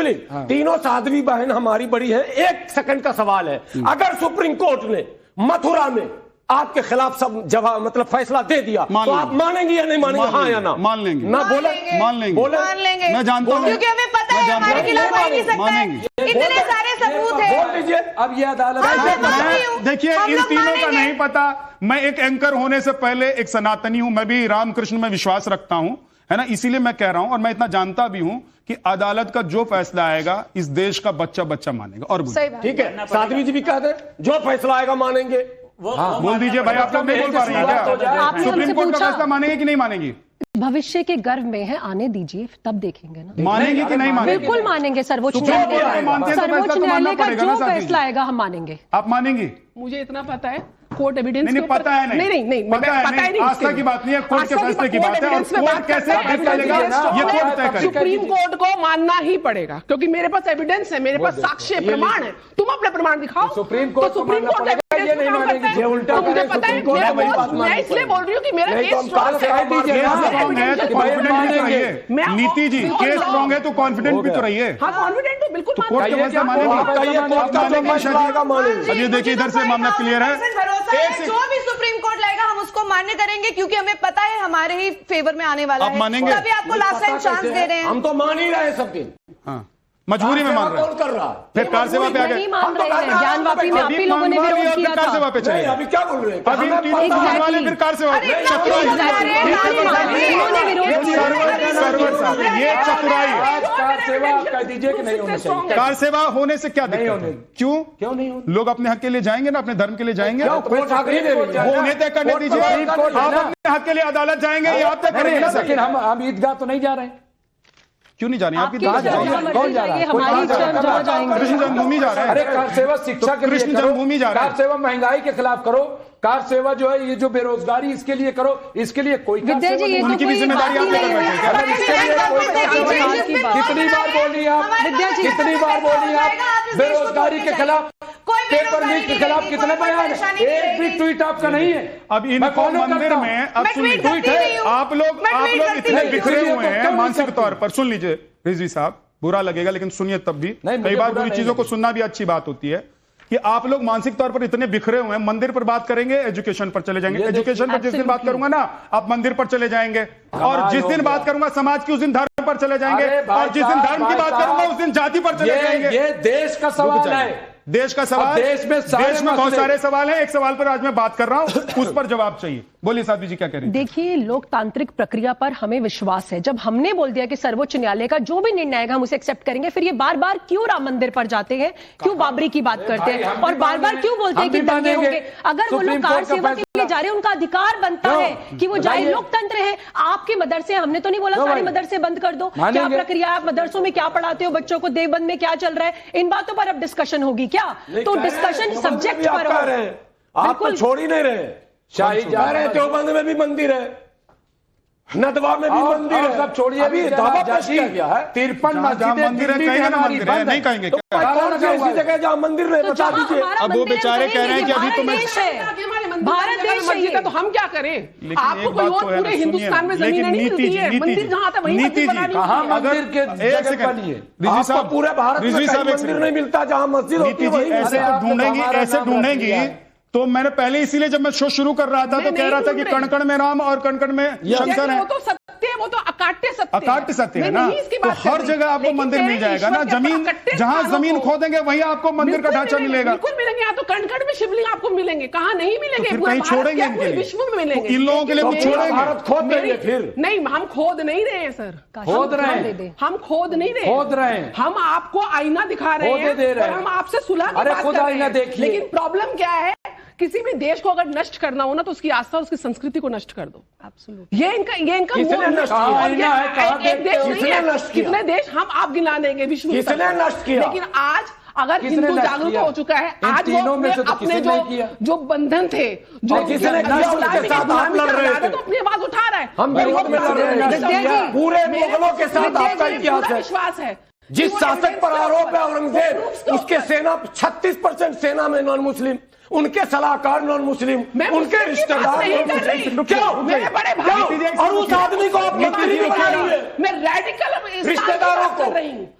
तीनों साध्वी बहन हमारी बड़ी है। एक सेकंड का सवाल है, अगर सुप्रीम कोर्ट ने मथुरा में आपके खिलाफ सब जवाब मतलब फैसला दे दिया तो आप मानेंगे या नहीं मानेंगे? हाँ या ना? मान लेंगे। ना बोले मान लेंगे। मैं जानता हूँ, क्योंकि हमें पता है हमारे खिलाफ आ नहीं सकता है, इतने सारे सबूत है। बोल लीजिए। अब ये अदालत देखिए, इन तीनों का नहीं पता। मैं एक एंकर होने से पहले एक सनातनी हूं, मैं भी रामकृष्ण में विश्वास रखता हूं, है ना, इसीलिए मैं कह रहा हूं, और मैं इतना जानता भी हूं कि अदालत का जो फैसला आएगा इस देश का बच्चा बच्चा मानेगा। और ठीक है, साध्वी जी भी कह दे जो फैसला आएगा मानेंगे। बोल दीजिए भाई, आप लोग नहीं बोल पा रही हैं क्या? सुप्रीम कोर्ट का फैसला मानेंगे कि नहीं मानेंगी? भविष्य के गर्भ में है, आने दीजिए तब देखेंगे ना। मानेंगे कि नहीं मानेंगे? बिल्कुल मानेंगे। सर्वोच्च न्यायालय का जो फैसला आएगा हम मानेंगे। आप मानेंगी? मुझे इतना पता है, कोर्ट एविडेंस नहीं पता है, नहीं पता है, नहीं आस्था की बात नहीं है, कोर्ट के फैसले की बात है। और कोर्ट कैसे चलेगा ये कोर्ट तय करेगा। सुप्रीम कोर्ट को मानना ही पड़ेगा, क्योंकि मेरे पास एविडेंस है, मेरे पास साक्ष्य प्रमाण है। तुम अपने प्रमाण दिखाओ। सुप्रीम कोर्ट ये नहीं मानेगी, ये उल्टा मुझे पता है। मैं इसलिए बोल रही हूँ कि मेरा केस स्ट्रॉन्ग है। नीति जी, केस स्ट्रॉन्ग है तो कॉन्फिडेंट भी तो रहिए। हाँ, कॉन्फिडेंट तो बिल्कुल कोर्ट के फैसला मानेंगे। अब ये देखिए, इधर से मामला क्लियर है। जो भी सुप्रीम कोर्ट लाएगा हम उसको मान्य करेंगे, क्योंकि हमें पता है हमारे ही फेवर में आने वाला है। मानेंगे? तभी आपको लास्ट टाइम चांस दे रहे हैं। हम तो मान ही रहे हैं सब दिन। हाँ, मजबूरी में मान रहे हैं। कर रहा फिर कार सेवा पे आ गए। ज्ञानवापी में आप ही लोगों ने विरोध किया कार सेवा पे चले। अभी क्या बोल रहे हैं? अभी वाले फिर कार सेवा ये चतुराई। कार सेवा कह दीजिए कि नहीं होनी चाहिए। कार सेवा होने से क्या दिक्कत है? क्यों नहीं? लोग अपने हक के लिए जाएंगे ना, अपने धर्म के लिए जाएंगे। वो उन्हें तय करने दीजिए। आप अपने हक के लिए अदालत जाएंगे, ये आप तय करेंगे। लेकिन हम ईदगाह तो नहीं जा रहे हैं। क्यों नहीं जा रहे? आपकी कौन जा रहा है? कृष्ण जन्मभूमि जा रहे हैं। अरे कार सेवा शिक्षा के लिए कृष्ण जन्मभूमि जा रहे हैं। कार सेवा महंगाई के खिलाफ करो। कार सेवा जो है, ये जो बेरोजगारी, इसके लिए करो। इसके लिए कोई विद्या जी, ये उनकी भी जिम्मेदारी आप लेकर कितनी बार बोली आप? विद्या जी, कितनी बार बोली आप बेरोजगारी के खिलाफ, पेपर लीक के खिलाफ? कितने बयान है? एक भी ट्वीट आपका नहीं है। अब इनको मंदिर में अब ट्वीट है। आप लोग इतने बिखरे हुए हैं मानसिक तौर पर। सुन लीजिए रिजवी साहब, बुरा लगेगा लेकिन सुनिए तब भी। कई बार बुरी चीजों को सुनना भी अच्छी बात होती है कि आप लोग मानसिक तौर पर इतने बिखरे हुए हैं। मंदिर पर बात करेंगे, एजुकेशन पर चले जाएंगे। एजुकेशन पर जिस दिन बात करूंगा ना, आप मंदिर पर चले जाएंगे। और जिस दिन बात करूंगा समाज की, उस दिन धर्म पर चले जाएंगे। और जिस दिन धर्म की बात करूंगा, उस दिन जाति पर चले जाएंगे। ये देश का सवाल है। देश का सवाल, देश में बहुत सारे सवाल हैं, एक सवाल पर आज मैं बात कर रहा हूं, उस पर जवाब चाहिए। बोलिए साध्वी जी क्या कह रही हैं? देखिए, लोकतांत्रिक प्रक्रिया पर हमें विश्वास है। जब हमने बोल दिया कि सर्वोच्च न्यायालय का जो भी निर्णय आएगा हम उसे एक्सेप्ट करेंगे, फिर ये बार बार क्यों राम मंदिर पर जाते हैं, क्यों बाबरी की बात करते हैं और बार बार क्यों बोलते हैं कि दंगे होंगे? अगर वो लोग कार सेवा के लिए जा रहे हैं, उनका अधिकार बनता है कि वो जाए। लोकतंत्र है। आपके मदरसे, हमने तो नहीं बोला सारे मदरसे बंद कर दो। क्या प्रक्रिया, आप मदरसों में क्या पढ़ाते हो बच्चों को, देवबंद में क्या चल रहा है, इन बातों पर अब डिस्कशन होगी क्या? तो डिस्कशन सब्जेक्ट पर हो। आप तो छोड़ ही नहीं रहे। शाही जा रहे, देवबंद में भी मंदिर है, नदवा में भी मंदिर है, सब छोड़िए। अभी दावा पेश किया गया है 53 मंदिर है, कहेंगे ना मंदिर है, नहीं कहेंगे तो कौन सी ऐसी जगह जहाँ मंदिर नहीं, बता दीजिए। अब वो बेचारे कह रहे हैं कि अभी तो मैं भारत देश है, तो हम क्या करें? आपको कोई और पूरे हिंदुस्तान में जमीन नहीं मिलती है, मंदिर जहाँ आता वहीं मंदिर बनानी कहाँ मंदिर के जगह बनिए। रिजवी साहब, पूरे भारत में मंदिर नहीं मिलता जहाँ मस्जिद होती है, ऐसे ढूंढेंगी तो मैंने पहले इसीलिए जब मैं शो शुरू कर रहा था तो कह रहा था कि कण कण में राम और कण कण में शंकर है। वो तो सत्य है, वो तो अकाट्य सत्य है ना। तो हर जगह आपको मंदिर मिल जाएगा ना। जमीन, जहां जमीन खोदेंगे वहीं आपको मंदिर का ढांचा मिलेगा। बिल्कुल मिलेंगे। यहाँ तो कण कण में शिवलिंग आपको मिलेंगे, कहाँ नहीं मिलेंगे? तो कहीं छोड़ेंगे इनके लिए, विश्व में मिलेंगे। इन लोगों के लिए कुछ छोड़ेंगे? भारत खोद देंगे फिर? नहीं, हम खोद नहीं रहे हैं सर, खोद रहे हैं, हम खोद नहीं रहे, खोद रहे हैं। हम आपको आईना दिखा रहे हैं और हम आपसे सुलह की बात कर रहे हैं। लेकिन प्रॉब्लम क्या है, किसी भी देश को अगर नष्ट करना हो ना तो उसकी आस्था, उसकी संस्कृति को नष्ट कर दो। ये इनका किसने नष्ट किया? एक देश नहीं है, कितने देश हम आप गिना देंगे विश्व में, किसने नष्ट किया? लेकिन आज अगर हिंदू जागरूक हो चुका है, आज वो अपने जो बंधन थे, जो तो अपनी आवाज उठा रहा है। हम विरोध में लड़ रहे हैं, पूरे मुगलों के साथ आपका इतिहास है, विश्वास है। जिस शासक पर आरोप है औरंगजेब, उसके सेना 36% सेना में नॉन मुस्लिम, उनके सलाहकार नॉन मुस्लिम, उनके रिश्तेदार क्यों? और उस आदमी को आप मंत्री बनाएंगे, मैं रेडिकल रिश्तेदारों को,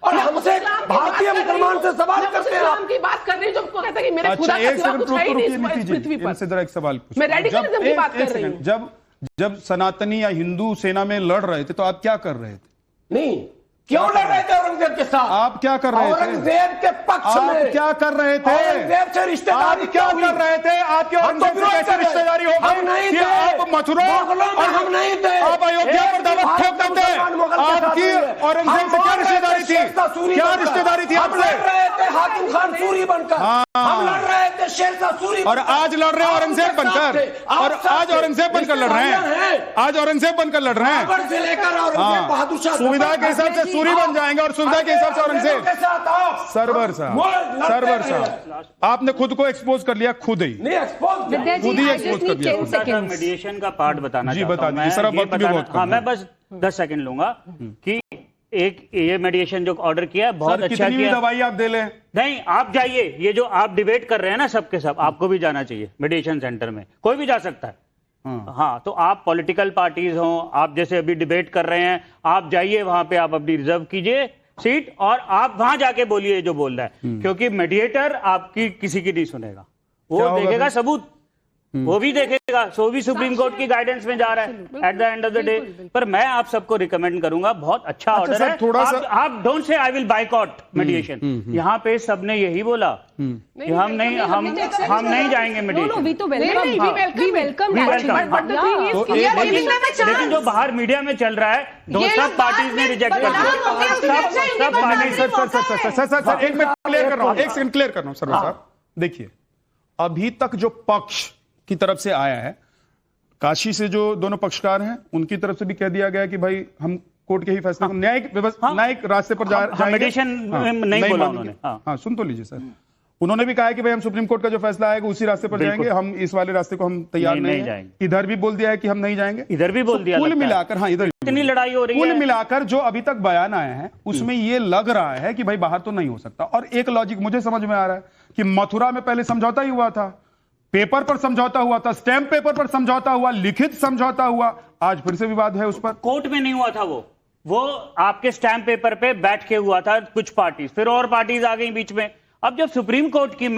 और हमसे भारतीय मुसलमान से सवाल करते हैं। इस्लाम की बात कर रही हूँ, जो कहता है कि मेरे खुदा का सिवा कुछ है ही नहीं इस पृथ्वी पर। इनसे जरा एक सवाल पूछूं। मैं रेडिकलिज्म की बात कर रही हूँ। जब सनातनी या हिंदू सेना में लड़ रहे थे तो आप क्या कर रहे थे? नहीं, क्यों लड़ रहे थे औरंगजेब के साथ? आप क्या कर रहे थे? औरंगजेब के पक्ष में आप क्या कर रहे थे? औरंगजेब से रिश्तेदारी क्या कर रहे थे? आपके औरंगजेब से कैसे रिश्तेदारी हो गई? हम नहीं थे, आप मथुरा और हम नहीं थे, आप अयोध्या पर दावा ठोक देते। आपकी औरंगजेब से क्या रिश्तेदारी थी? क्या रिश्तेदारी थी आपसे? लड़ रहे थे हाकिम खान सूरी बनकर, हम लड़ रहे थे शेरशाह सूरी, और आज लड़ रहे हैं औरंगजेब बनकर, और आज औरंगजेब बनकर लड़ रहे हैं, आज औरंगजेब बनकर लड़ रहे हैं। से लेकर औरंगजेब बहादुर शाह, सुविधा के हिसाब से सूरी बन जाएंगे और सुविधा के हिसाब से औरंगजेब। सरवर साहब, आपने खुद को एक्सपोज कर लिया, खुद ही नहीं एक्सपोज, खुद ही एक्सपोज कर दिया। मेडिएशन का पार्ट बताना जी बता दीजिए सर, अब वक्त भी बहुत कम है। मैं बस 10 सेकंड लूंगा कि एक ये मेडिएशन जो ऑर्डर किया है बहुत अच्छा किया। दवाई आप दे लें? नहीं, आप जाइए, ये जो आप डिबेट कर रहे हैं ना सबके सब, आपको भी जाना चाहिए मेडिएशन सेंटर में, कोई भी जा सकता है। हाँ, तो आप पॉलिटिकल पार्टीज हो, आप जैसे अभी डिबेट कर रहे हैं, आप जाइए वहां पे, आप अपनी रिजर्व कीजिए सीट और आप वहां जाके बोलिए जो बोल रहा है, क्योंकि मेडिएटर आपकी किसी की नहीं सुनेगा, वो देखेगा सबूत, वो भी देखेगा, सो भी सुप्रीम कोर्ट की गाइडेंस में जा रहा है at the end of the day. पर मैं आप सबको रिकमेंड करूंगा, बहुत अच्छा ऑर्डर है। थोड़ा आप don't say I will boycott मेडिएशन, यहाँ पे सबने यही बोला कि हम नहीं जाएंगे मेडिएशन। लेकिन जो बाहर मीडिया में चल रहा है, सब पार्टीज ने रिजेक्ट कर दिया, सब पार्टी। सर एक मिनट क्लियर कर रहा हूँ, एक सेकंड क्लियर कर रहा हूँ सर साहब। देखिए, अभी तक जो पक्ष की तरफ से आया है, काशी से जो दोनों पक्षकार हैं उनकी तरफ से भी कह दिया गया कि भाई हम कोर्ट के ही फैसले को न्यायिक रास्ते पर जाएंगे। नहीं बोला उन्होंने। हाँ, सुन तो लीजिए सर, उन्होंने भी कहा है कि भाई हम सुप्रीम कोर्ट का जो फैसला आएगा उसी रास्ते पर जाएंगे, हम इस वाले रास्ते को हम तैयार नहीं हैं। इधर भी बोल दिया है कि हम नहीं जाएंगे, इधर भी बोल दिया। कुल मिलाकर, हाँ, इधर इतनी लड़ाई हो रही है, कुल मिलाकर जो अभी तक बयान आए हैं उसमें ये लग रहा है कि भाई बाहर तो नहीं हो सकता। और एक लॉजिक मुझे समझ में आ रहा है कि मथुरा में पहले समझौता ही हुआ था, पेपर पर समझौता हुआ था, स्टैंप पेपर पर समझौता हुआ, लिखित समझौता हुआ, आज फिर से विवाद है उस पर। कोर्ट में नहीं हुआ था, वो आपके स्टैंप पेपर पे बैठ के हुआ था कुछ पार्टीज, फिर और पार्टीज आ गई बीच में। अब जब सुप्रीम कोर्ट की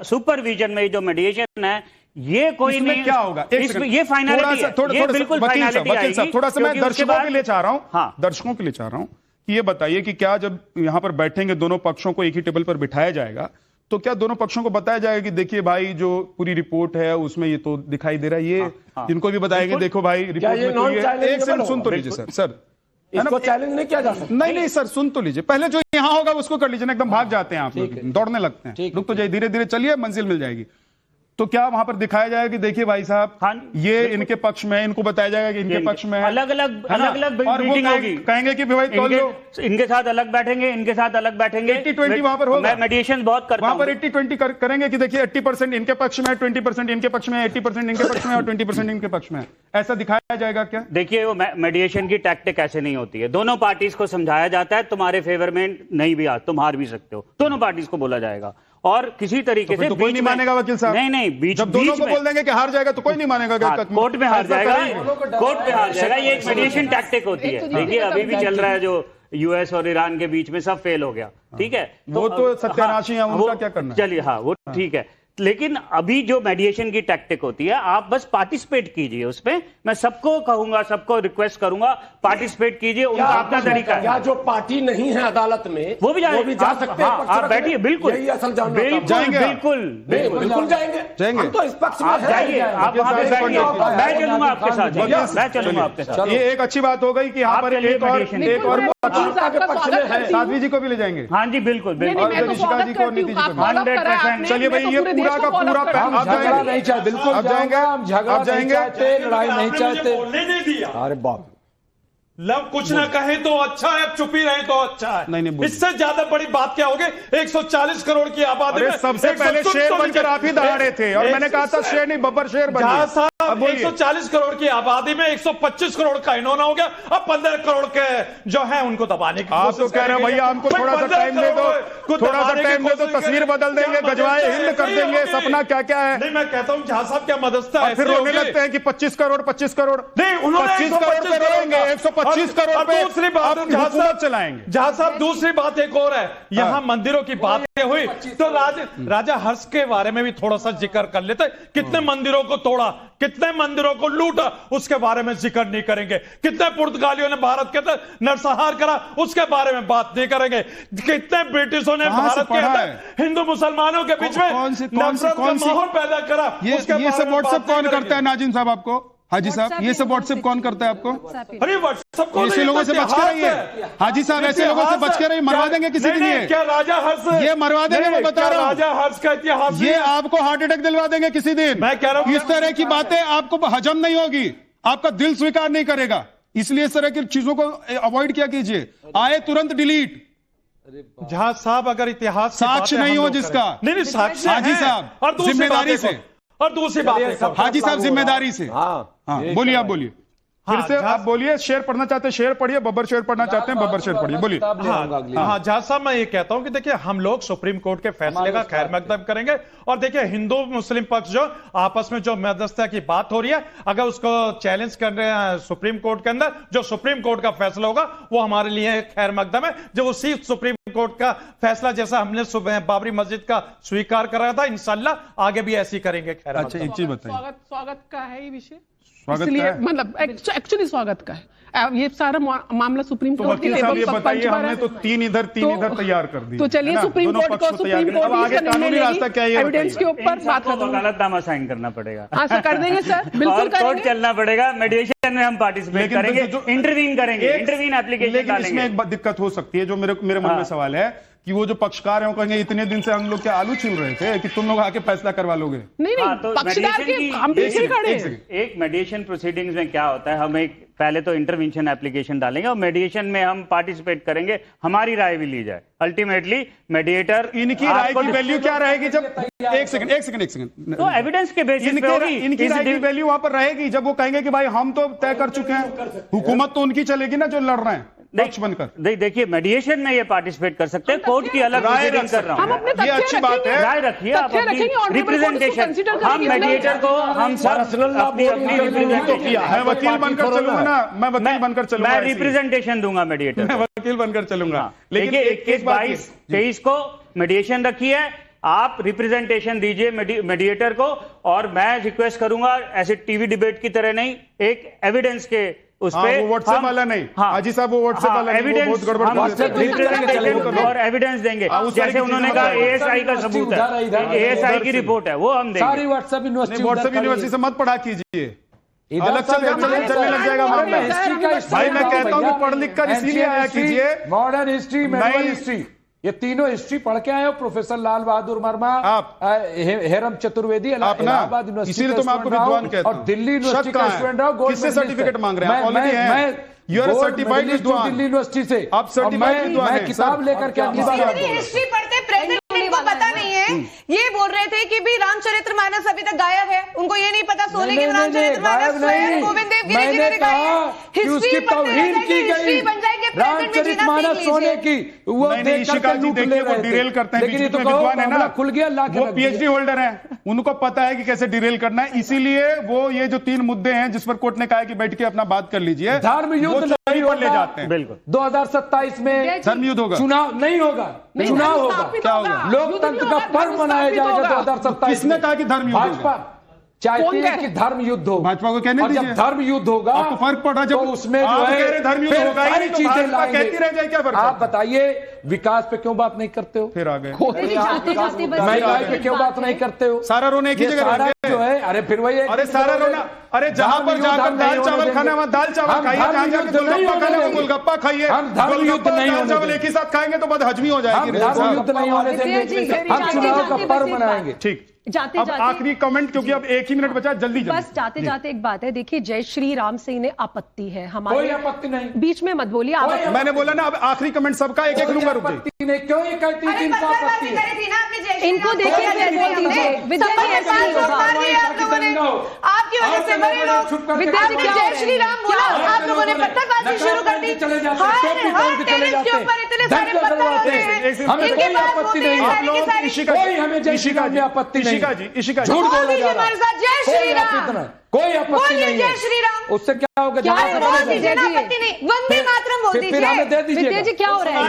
सुपरविजन में जो मेडिएशन है, ये कोई नहीं, क्या होगा ये फाइनलिटी है, ये बिल्कुल फाइनलिटी आएगी। थोड़ा सा मैं दर्शकों के लिए चाह रहा हूं, दर्शकों के लिए चाह रहा हूं कि ये बताइए कि क्या जब यहां पर बैठेंगे दोनों पक्षों को एक ही टेबल पर बिठाया जाएगा तो क्या दोनों पक्षों को बताया जाएगा कि देखिए भाई जो पूरी रिपोर्ट है उसमें ये तो दिखाई दे रहा है, ये इनको भी बताएंगे देखो भाई रिपोर्ट में तो ये एक सेकंड सुन तो लीजिए सर इसको चैलेंज नहीं किया जा सकता। नहीं सर सुन तो लीजिए, पहले जो यहाँ होगा उसको कर लीजिए ना, एकदम भाग जाते हैं आप लोग, दौड़ने लगते हैं, रुक तो जाइए, धीरे धीरे चलिए, मंजिल मिल जाएगी। तो क्या वहां पर दिखाया जाएगा कि देखिए भाई साहब ये इनके पक्ष में, इनको बताया जाएगा कि इनके पक्ष में अलग अलग मीटिंग होगी, कहेंगे कि भाई इनके साथ अलग बैठेंगे, इनके साथ अलग बैठेंगे, 80-20 वहां पर होगा, मैं मेडिएशन बहुत करता हूं, वहां पर 80-20 करेंगे कि देखिए 80% इनके पक्ष में, 20% इनके पक्ष में, 80% इनके पक्ष में और 20% इनके पक्ष में, ऐसा दिखाया जाएगा क्या? देखिए वो मेडिएशन की टैक्टिक ऐसे नहीं होती है, दोनों पार्टीज को समझाया जाता है तुम्हारे फेवर में नहीं भी तुम हार भी सकते हो, दोनों पार्टीज को बोला जाएगा और किसी तरीके से कोई नहीं मानेगा वकील साहब, नहीं बीच जब दोनों को बोल देंगे कि हार जाएगा तो कोई नहीं मानेगा, कोर्ट में हार जाएगा, कोर्ट में हार जाएगा, ये एक मेडिएशन टैक्टिक होती है। देखिए अभी भी चल रहा है जो यूएस और ईरान के बीच में, सब फेल हो गया, ठीक है, वो तो सत्यानाशी है, उनका क्या करना, चलिए हाँ वो ठीक है, लेकिन अभी जो मेडिएशन की टैक्टिक होती है आप बस पार्टिसिपेट कीजिए उसमें, मैं सबको कहूंगा, सबको रिक्वेस्ट करूंगा पार्टिसिपेट कीजिए, उनका अपना तरीका है। या जो पार्टी नहीं है अदालत में वो भी जा सकते हैं, आप बैठिए, बिल्कुल यही असल जानना, बिल्कुल बिल्कुल जाएंगे, हम तो इस पक्ष में आप जाइए, आप वहां पे बैठिए, मैं चलूंगा आपके साथ, मैं चलूंगा आपके साथ। ये एक अच्छी बात हो गई कि यहाँ पर एक और साध्वी जी को भी ले जाएंगे। हाँ जी बिल्कुल, ऋषिका जी को, नीति जी को, 100%। चलिए भाई ये पूरा का पूरा हम झगड़ा नहीं चाहते, बिल्कुल आप जाएंगे, हम झगड़ा नहीं चाहते, लड़ाई नहीं चाहते, बोलने नहीं दिया। अरे बाप, लब कुछ ना कहे तो अच्छा है, चुप ही रहे तो अच्छा है, नहीं इससे ज्यादा बड़ी बात क्या होगी? 140 करोड़ की आबादी में सबसे पहले शेर बनकर आप ही दहाड़े थे और मैंने कहा था शेर नहीं बब्बर शेर बन गया। साहब 140 करोड़ की आबादी में 125 करोड़ का इन्होंने हो गया, अब 15 करोड़ के जो है उनको दबाने की आप तो कह रहे हैं भैया हमको थोड़ा सा टाइम दे दो, थोड़ा सा टाइम दे दो, तस्वीर बदल देंगे, गजवाए हिंद कर देंगे, सपना क्या क्या है। नहीं मैं कहता हूँ झा साहब क्या मदद है, फिर रोने लगते हैं कि 25 करोड़ नहीं, उन्होंने 25 करोड़ पे रोएंगे, 125 करोड़ पे दूसरी बात हुकूमत चलाएंगे। जहां साहब दूसरी बात एक और है, यहाँ मंदिरों की बात हुई तो राजा हर्ष के बारे में भी थोड़ा सा जिक्र कर लेते, कितने मंदिरों को तोड़ा, कितने मंदिरों को लूटा, उसके बारे में जिक्र नहीं करेंगे, कितने पुर्तगालियों ने भारत के अंदर नरसंहार करा उसके बारे में बात नहीं करेंगे, कितने ब्रिटिशों ने भारत के अंदर हिंदू मुसलमानों के बीच में नफरत का माहौल पैदा करा। ये सब व्हाट्सएप कौन करता है नाजिम साहब आपको? हाजी साहब ये सब व्हाट्सएप कौन करता है आपको? अरे व्हाट्सएप को ऐसे लोगों से बच के रहिए हाजी साहब, ऐसे लोगों से बच के रहिए, मरवा देंगे किसी दिन ये। क्या राजा हर्ष ये मरवा देंगे, मैं बता रहा हूँ, राजा हर्ष का इतिहास ये आपको हार्ट अटैक दिलवा देंगे किसी दिन। मैं कह रहा हूँ इस तरह की बातें आपको हजम नहीं होगी, आपका दिल स्वीकार नहीं करेगा, इसलिए इस तरह की चीजों को अवॉइड किया कीजिए, आए तुरंत डिलीट। जहां साहब अगर इतिहास साक्ष्य नहीं हो जिसका, नहीं साक्ष्य हाजी साहब और जिम्मेदारी से, और दूसरी बात हाजी साहब जिम्मेदारी से, हाँ बोलिए, आप बोलिए फिर से, आप बोलिए, शेर पढ़ना चाहते हैं शेर पढ़िए, बब्बर शेर पढ़ना चाहते हैं बब्बर शेर पढ़िए, बोलिए। हाँ जहां साहब मैं ये कहता हूं कि देखिए हम लोग सुप्रीम कोर्ट के फैसले का खैर मकदम करेंगे, और देखिए हिंदू मुस्लिम पक्ष जो आपस में जो मध्यस्थता की बात हो रही है, अगर उसको चैलेंज कर रहे हैं सुप्रीम कोर्ट के अंदर, जो सुप्रीम कोर्ट का फैसला होगा वो हमारे लिए खैर मकदम है, जो उसी सुप्रीम कोर्ट का फैसला जैसा हमने बाबरी मस्जिद का स्वीकार कराया था, इंशाल्लाह आगे भी ऐसी करेंगे। खैर अच्छा एक चीज बताइए, स्वागत का है ये विषय, इसलिए मतलब एक्चुअली स्वागत का है, ये सारा मामला सुप्रीम तो कोर्ट के वकील साहब ये बताइए, हमने तो तीन इधर तैयार कर दी, तो चलिए सुप्रीम कोर्ट एविडेंस के ऊपर बात करते हैं, वकालतनामा साइन करना पड़ेगा, हाँ सर कर देंगे सर, बिल्कुल कोर्ट चलना पड़ेगा, मेडिएशन में हम पार्टिसिपेट करेंगे, इंटरवीन करेंगे, इंटरवीन एप्लीकेशन डालेंगे। इसमें एक दिक्कत हो सकती है जो मेरे मन में सवाल है कि वो जो पक्षकार हैं कहेंगे इतने दिन से हम लोग क्या आलू छील रहे थे कि तुम लोग आके फैसला करवा लोगे? नहीं तो पक्षकार के हम पीछे खड़े हैं। एक मेडिएशन प्रोसीडिंग्स में क्या होता है, हम एक पहले तो इंटरवेंशन एप्लीकेशन डालेंगे और मेडिएशन में हम पार्टिसिपेट करेंगे, हमारी राय भी ली जाए, अल्टीमेटली मेडिएटर इनकी राय की वैल्यू क्या रहेगी जब एक सेकंड तो एविडेंस के बेसिस पे होगी, इनकी राय की वैल्यू वहां पर रहेगी जब वो कहेंगे कि भाई हम तो तय कर चुके हैं, हुकूमत तो उनकी चलेगी ना जो लड़ रहे हैं पक्ष बनकर। देखिए मेडिएशन में ये पार्टिसिपेट कर सकते हैं, कोर्ट की अलग प्रोसीडिंग कर रहा हूं, ये अच्छी बात है, राय रखिए आप अपनी रिप्रेजेंटेशन, हम मेडिएटर को हम सब अपनी रिप्रेजेंटेशन किया, मैं वकील बनकर चलूंगा ना, मैं वकील बनकर चलूंगा, मैं रिप्रेजेंटेशन दूंगा मेडिएटर, मैं वकील बनकर चलूंगा। लेकिन 21-22-23 को मेडिएशन रखी है, आप रिप्रेजेंटेशन दीजिए मेडिएटर को, और मैं रिक्वेस्ट करूंगा ऐसे टीवी डिबेट की तरह नहीं, एक एविडेंस के उस पे व्हाट्सएप वाला नहीं, हाजी साहब वो व्हाट्सएप वाला एविडेंस बहुत गड़बड़ और एविडेंस देंगे, जैसे उन्होंने कहा एएसआई का सबूत है, एएसआई की रिपोर्ट है, वो हम देंगे। सारी व्हाट्सएप यूनिवर्सिटी से मत पढ़ा कीजिए, अलग चलने लग जाएगा मामला। भाई मैं कहता हूँ कि पढ़ लिख कर इसीलिए आया कीजिए। मॉडर्न हिस्ट्री, मेडिवल हिस्ट्री, ये तीनों हिस्ट्री पढ़ के आए हो। प्रोफेसर लाल बहादुर वर्मा, आप हेरम चतुर्वेदी, इलाहाबाद यूनिवर्सिटी, इसीलिए तो मैं आपको विद्वान कहता हूं। और दिल्ली यूनिवर्सिटी का स्टूडेंट रहा। किससे सर्टिफिकेट मांग रहे हैं? मैं सर्टिफाइड विद्वान, दिल्ली यूनिवर्सिटी से। आप सर्टिफाइड विद्वान हैं। किताब लेकर के अगली बार हिस्ट्री पढ़ते प्रेजेंट को पता नहीं है। ये बोल रहे थे कि भी रामचरितमानस अभी तक गायब है, उनको ये नहीं पता सोने की रामचरितमानस स्वयं गोविंद देवगिरी जी ने लिखा है। हिस्ट्री तौहीन की गई, बन जाएगी, रामचरितमानस सोने की, वो डिरेल करते हैं, लेकिन ये तो विद्वान है ना, खुल गया, वो पीएचडी होल्डर हैं, उनको पता है कि कैसे डिरेल करना है। इसीलिए वो ये जो 3 मुद्दे हैं जिस पर कोर्ट ने कहा कि बैठ के अपना बात कर लीजिए, धर्म युद्ध नहीं ले जाते हैं। बिल्कुल 2027 में धर्म युद्ध होगा, चुनाव नहीं होगा, चुनाव होगा, क्या होगा? लोकतंत्र का पर्व मनाया जाएगा 2027। किसने कहा कि धर्म युद्ध? भाजपा चाहती है कि धर्म युद्ध हो। भाजपा को कहने दीजिए। जब धर्म युद्ध होगा आपको फर्क पड़ रहा है, तो उसमें जो है धर्म युद्ध होगा, सारी चीजें लाएंगे। कहती रह जाए, क्या फर्क? आप बताइए विकास पे क्यों बात नहीं करते हो? फिर आ गए महंगाई पे क्यों बात नहीं करते हो? सारा रोने की जगह जो है, अरे फिर वही, अरे सारा रोना, अरे जहां पर जाकर दाल चावल खाना वहां दाल चावल खाइए, जहां जाकर गोलगप्पा खाना वहां गोलगप्पा खाइए। धर्म युद्ध नहीं होने चावल एक ही साथ खाएंगे तो बहुत हजमी हो जाएगी। धर्म युद्ध नहीं होने देंगे, हम चुनाव का पर्व मनाएंगे। ठीक, जाते अब जाते आखिरी कमेंट, क्योंकि अब 1 ही मिनट बचा, जल्दी बस जाते जाते एक बात है, देखिए जय श्री राम से इन्हें आपत्ति है, हमारे कोई आपत्ति नहीं, बीच में मत बोलिए। मैंने बोला ना, अब आखिरी कमेंट सबका एक लूंगा, रुक नहीं, क्यों ये कहती है इनको आपत्ति है? इनको देखिए, विद्या जी ऐसा नहीं होगा, आपकी वजह से बड़े लोग विद्या जी जय श्री राम बोला, आप लोगों ने पत्थरबाजी शुरू कर दी। हर टेनिस के ऊपर इतने सारे पत्थर होते हैं, हमें कोई आपत्ति नहीं, आप लोग कोई हमें जय श्री राम में आपत्ति नहीं। इशिका झूठ बोला जा रहा है, जय श्री राम, कोई आपत्ति नहीं जय है। श्री राम, उससे क्या होगा? आपत्ति नहीं, वंदे मातरम बोल दीजिए। हमें दे दीजिए। विद्या जी क्या हो रहा है?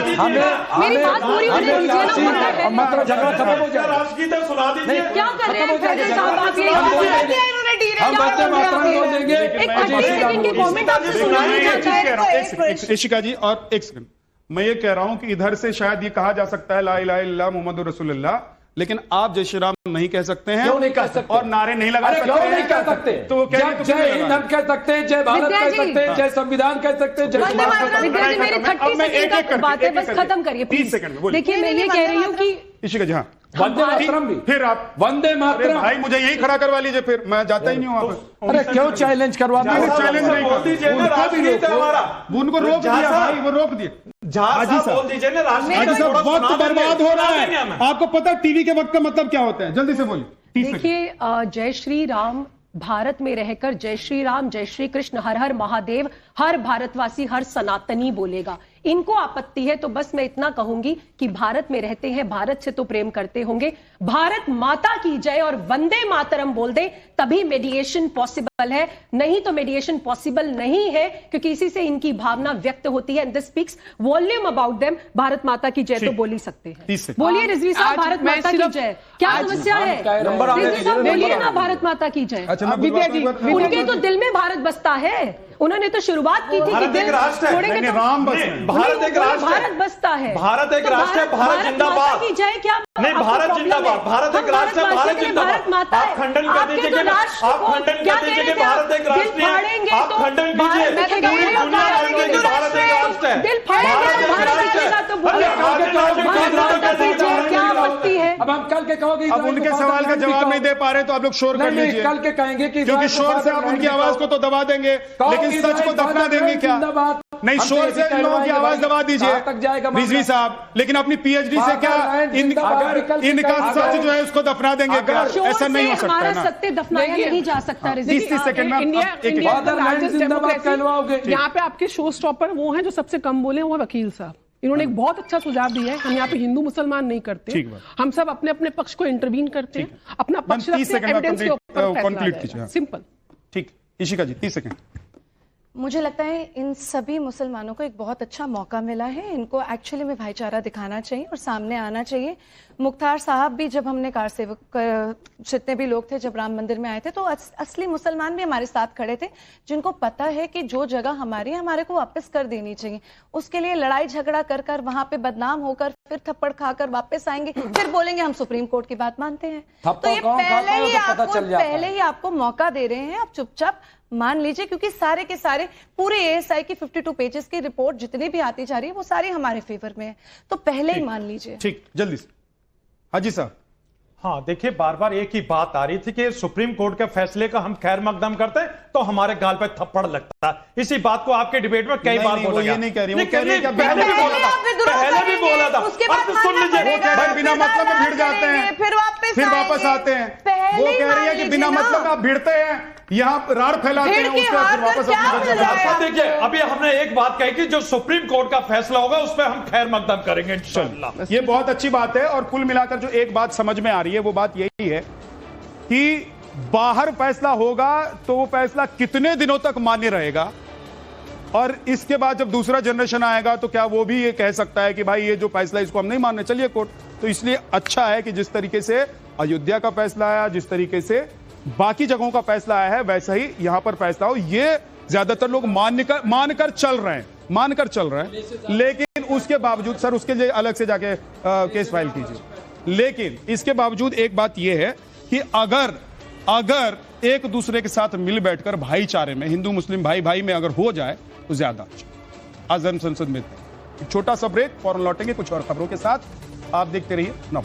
मेरी बात पूरी होने दीजिए ना, मतलब झगड़ा खत्म हो जाए। राष्ट्रगीत सुना दीजिए। क्या कर रहे हैं फैजल साहब? आप ये हम वंदे मातरम बोल देंगे। एक 30 सेकंड के कमेंट आपसे सुनाना चाहता है। इशिका जी, और एक सेकंड, मैं ये कह रहा हूं कि इधर से शायद ये कहा जा सकता है ला इलाहा इल्लल्लाह मुहम्मदुर रसूलुल्लाह, लेकिन आप जय श्री राम नहीं कह सकते हैं। क्यों नहीं कह सकते? और नारे नहीं लगा सकते? क्यों नहीं कह सकते? तो वो जय हिंद हम कह सकते हैं, जय भारत कह सकते हैं, जय संविधान कह सकते हैं, जय विद्या जी मेरी 30 सेकंड का बात है, बस खत्म करिए 30 सेकंड में। देखिए मैं ये कह रही हूँ कि इशिका जी, हाँ, वंदे मातरम भी, फिर आप वंदे मातरम। भाई मुझे यही खड़ा करवा लीजिए, फिर मैं जाता ही नहीं हूँ वापस। अरे क्यों चैलेंज करवा? चैलेंज नहीं, बोल दीजिए ना, राष्ट्रगीत है हमारा। उनको रोक दिया भाई, वो रोक दिए। हाजी साहब बोल दीजिए ना, हाजी साहब वक्त बर्बाद हो रहा है। आपको पता है टीवी के वक्त का मतलब क्या होता है? जल्दी से बोलिए। देखिए जय श्री राम भारत में रहकर जय श्री राम, जय श्री कृष्ण, हर हर महादेव हर भारतवासी, हर सनातनी बोलेगा। इनको आपत्ति है तो बस मैं इतना कहूंगी कि भारत में रहते हैं, भारत से तो प्रेम करते होंगे, भारत माता की जय और वंदे मातरम बोल दे, तभी मेडिएशन पॉसिबल है, नहीं तो मेडिएशन पॉसिबल नहीं है, क्योंकि इसी से इनकी भावना व्यक्त होती है। This speaks volume about them. Bharat माता की जय तो बोल ही सकते हैं। बोलिए रिजवी साहब, भारत माता की जय। क्या समस्या है? रिजवी साहब बोलिए ना, भारत माता की जय। विद्या जी, उनके तो दिल में भारत बसता है, उन्होंने तो शुरुआत की थी कि दिल छोड़ेंगे तो राम बस भारत एक राष्ट्र है, भारत बसता है, भारत एक राष्ट्र है, भारत जिंदाबाद की जय। क्या नहीं, भारत जिंदाबाद, भारत एक राष्ट्र है, भारत जिंदाबाद। आप खंडन कर दीजिए कि आप खंडन कर दीजिए कि भारत एक राष्ट्र है, आप खंडन कीजिए, पूरी दुनिया मानती है कि भारत एक राष्ट्र है, दिल क्या आपत्ति है? अब हम कल के कहोगे, अब उनके सवाल का जवाब नहीं दे पा रहे तो आप लोग शोर कर लीजिए। कल के कहेंगे कि क्योंकि शोर से आप उनकी आवाज को तो दबा देंगे, लेकिन सच को दफना देंगे क्या? नहीं, शोर से इन लोगों की आवाज दबा दीजिए रिजवी साहब, लेकिन अपनी पीएचडी से क्या इनका सच जो है उसको दफना देंगे? ऐसा नहीं हो सकता ना, सत्य दफनाया नहीं जा सकता। 30 सेकंड में यहाँ पे आपके शो स्टॉपर वो हैं जो सबसे कम बोले, वो वकील साहब। इन्होंने एक बहुत अच्छा सुझाव दिया है। हम यहाँ पे हिंदू मुसलमान नहीं करते, हम सब अपने अपने पक्ष को इंटरवीन करते हैं, अपना पक्ष रखते हैं, एविडेंस के ऊपर फैसला जाएगा। सिंपल। ठीक, इशिका जी 30 सेकंड। मुझे लगता है इन सभी मुसलमानों को एक बहुत अच्छा मौका मिला है। इनको एक्चुअली में भाईचारा दिखाना चाहिए और सामने आना चाहिए। मुख्तार साहब भी, जब हमने कार सेवक जितने भी लोग थे जब राम मंदिर में आए थे, तो असली मुसलमान भी हमारे साथ खड़े थे, जिनको पता है कि जो जगह हमारी है हमारे को वापस कर देनी चाहिए। उसके लिए लड़ाई झगड़ा कर कर वहां पे बदनाम होकर फिर थप्पड़ खाकर वापस आएंगे, फिर बोलेंगे हम सुप्रीम कोर्ट की बात मानते हैं। तो ये पहले ही आपको मौका दे रहे हैं, आप चुपचाप मान लीजिए, क्योंकि सारे के सारे पूरे एएसआई की 52 पेजेस की रिपोर्ट जितनी भी आती जा रही है वो सारी हमारे फेवर में है, तो पहले ही मान लीजिए। ठीक, जल्दी से। हाँ जी सर। हाँ देखिए, बार बार एक ही बात आ रही थी कि सुप्रीम कोर्ट के फैसले का हम खैर मकदम करते हैं तो हमारे गाल पे थप्पड़ लगता है। इसी बात को आपके डिबेट में कई बार बोला गया। ये नहीं कह रही, वो कह रही है कि पहले भी बोला था, पहले भी बोला था। अब सुन लीजिए, भाई बिना मतलब में भिड़ जाते हैं फिर वापस आते हैं। वो कह रही है कि बिना मतलब आप भिड़ते हैं, यहाँ राड़ फैलाते हैं, उसके बाद वापस अपनी। देखिए, अभी हमने एक बात कही कि जो सुप्रीम कोर्ट का फैसला होगा उस पर हम खैर मकदम करेंगे इंशाअल्लाह। ये बहुत अच्छी बात है। और कुल मिलाकर जो एक बात समझ में आ रही है वो बात यही है कि बाहर फैसला होगा तो वो फैसला कितने दिनों तक मान्य रहेगा, और इसके बाद जब दूसरा जनरेशन आएगा तो क्या वो भी ये कह सकता है कि भाई ये जो फैसला इसको हम नहीं मानने, चलिए कोर्ट। तो इसलिए अच्छा है कि जिस तरीके से अयोध्या का फैसला आया, जिस तरीके से बाकी जगहों का फैसला आया है, वैसा ही यहां पर फैसला हो। ये ज्यादातर लोग मानकर चल रहे हैं। लेकिन उसके बावजूद सर, उसके लिए अलग से जाके केस फाइल कीजिए। लेकिन इसके बावजूद एक बात यह है कि अगर एक दूसरे के साथ मिल बैठकर भाईचारे में, हिंदू मुस्लिम भाई भाई में अगर हो जाए तो ज्यादा अच्छा। आज हम संसद में थे। छोटा सा ब्रेक, फौरन लौटेंगे कुछ और खबरों के साथ। आप देखते रहिए नव।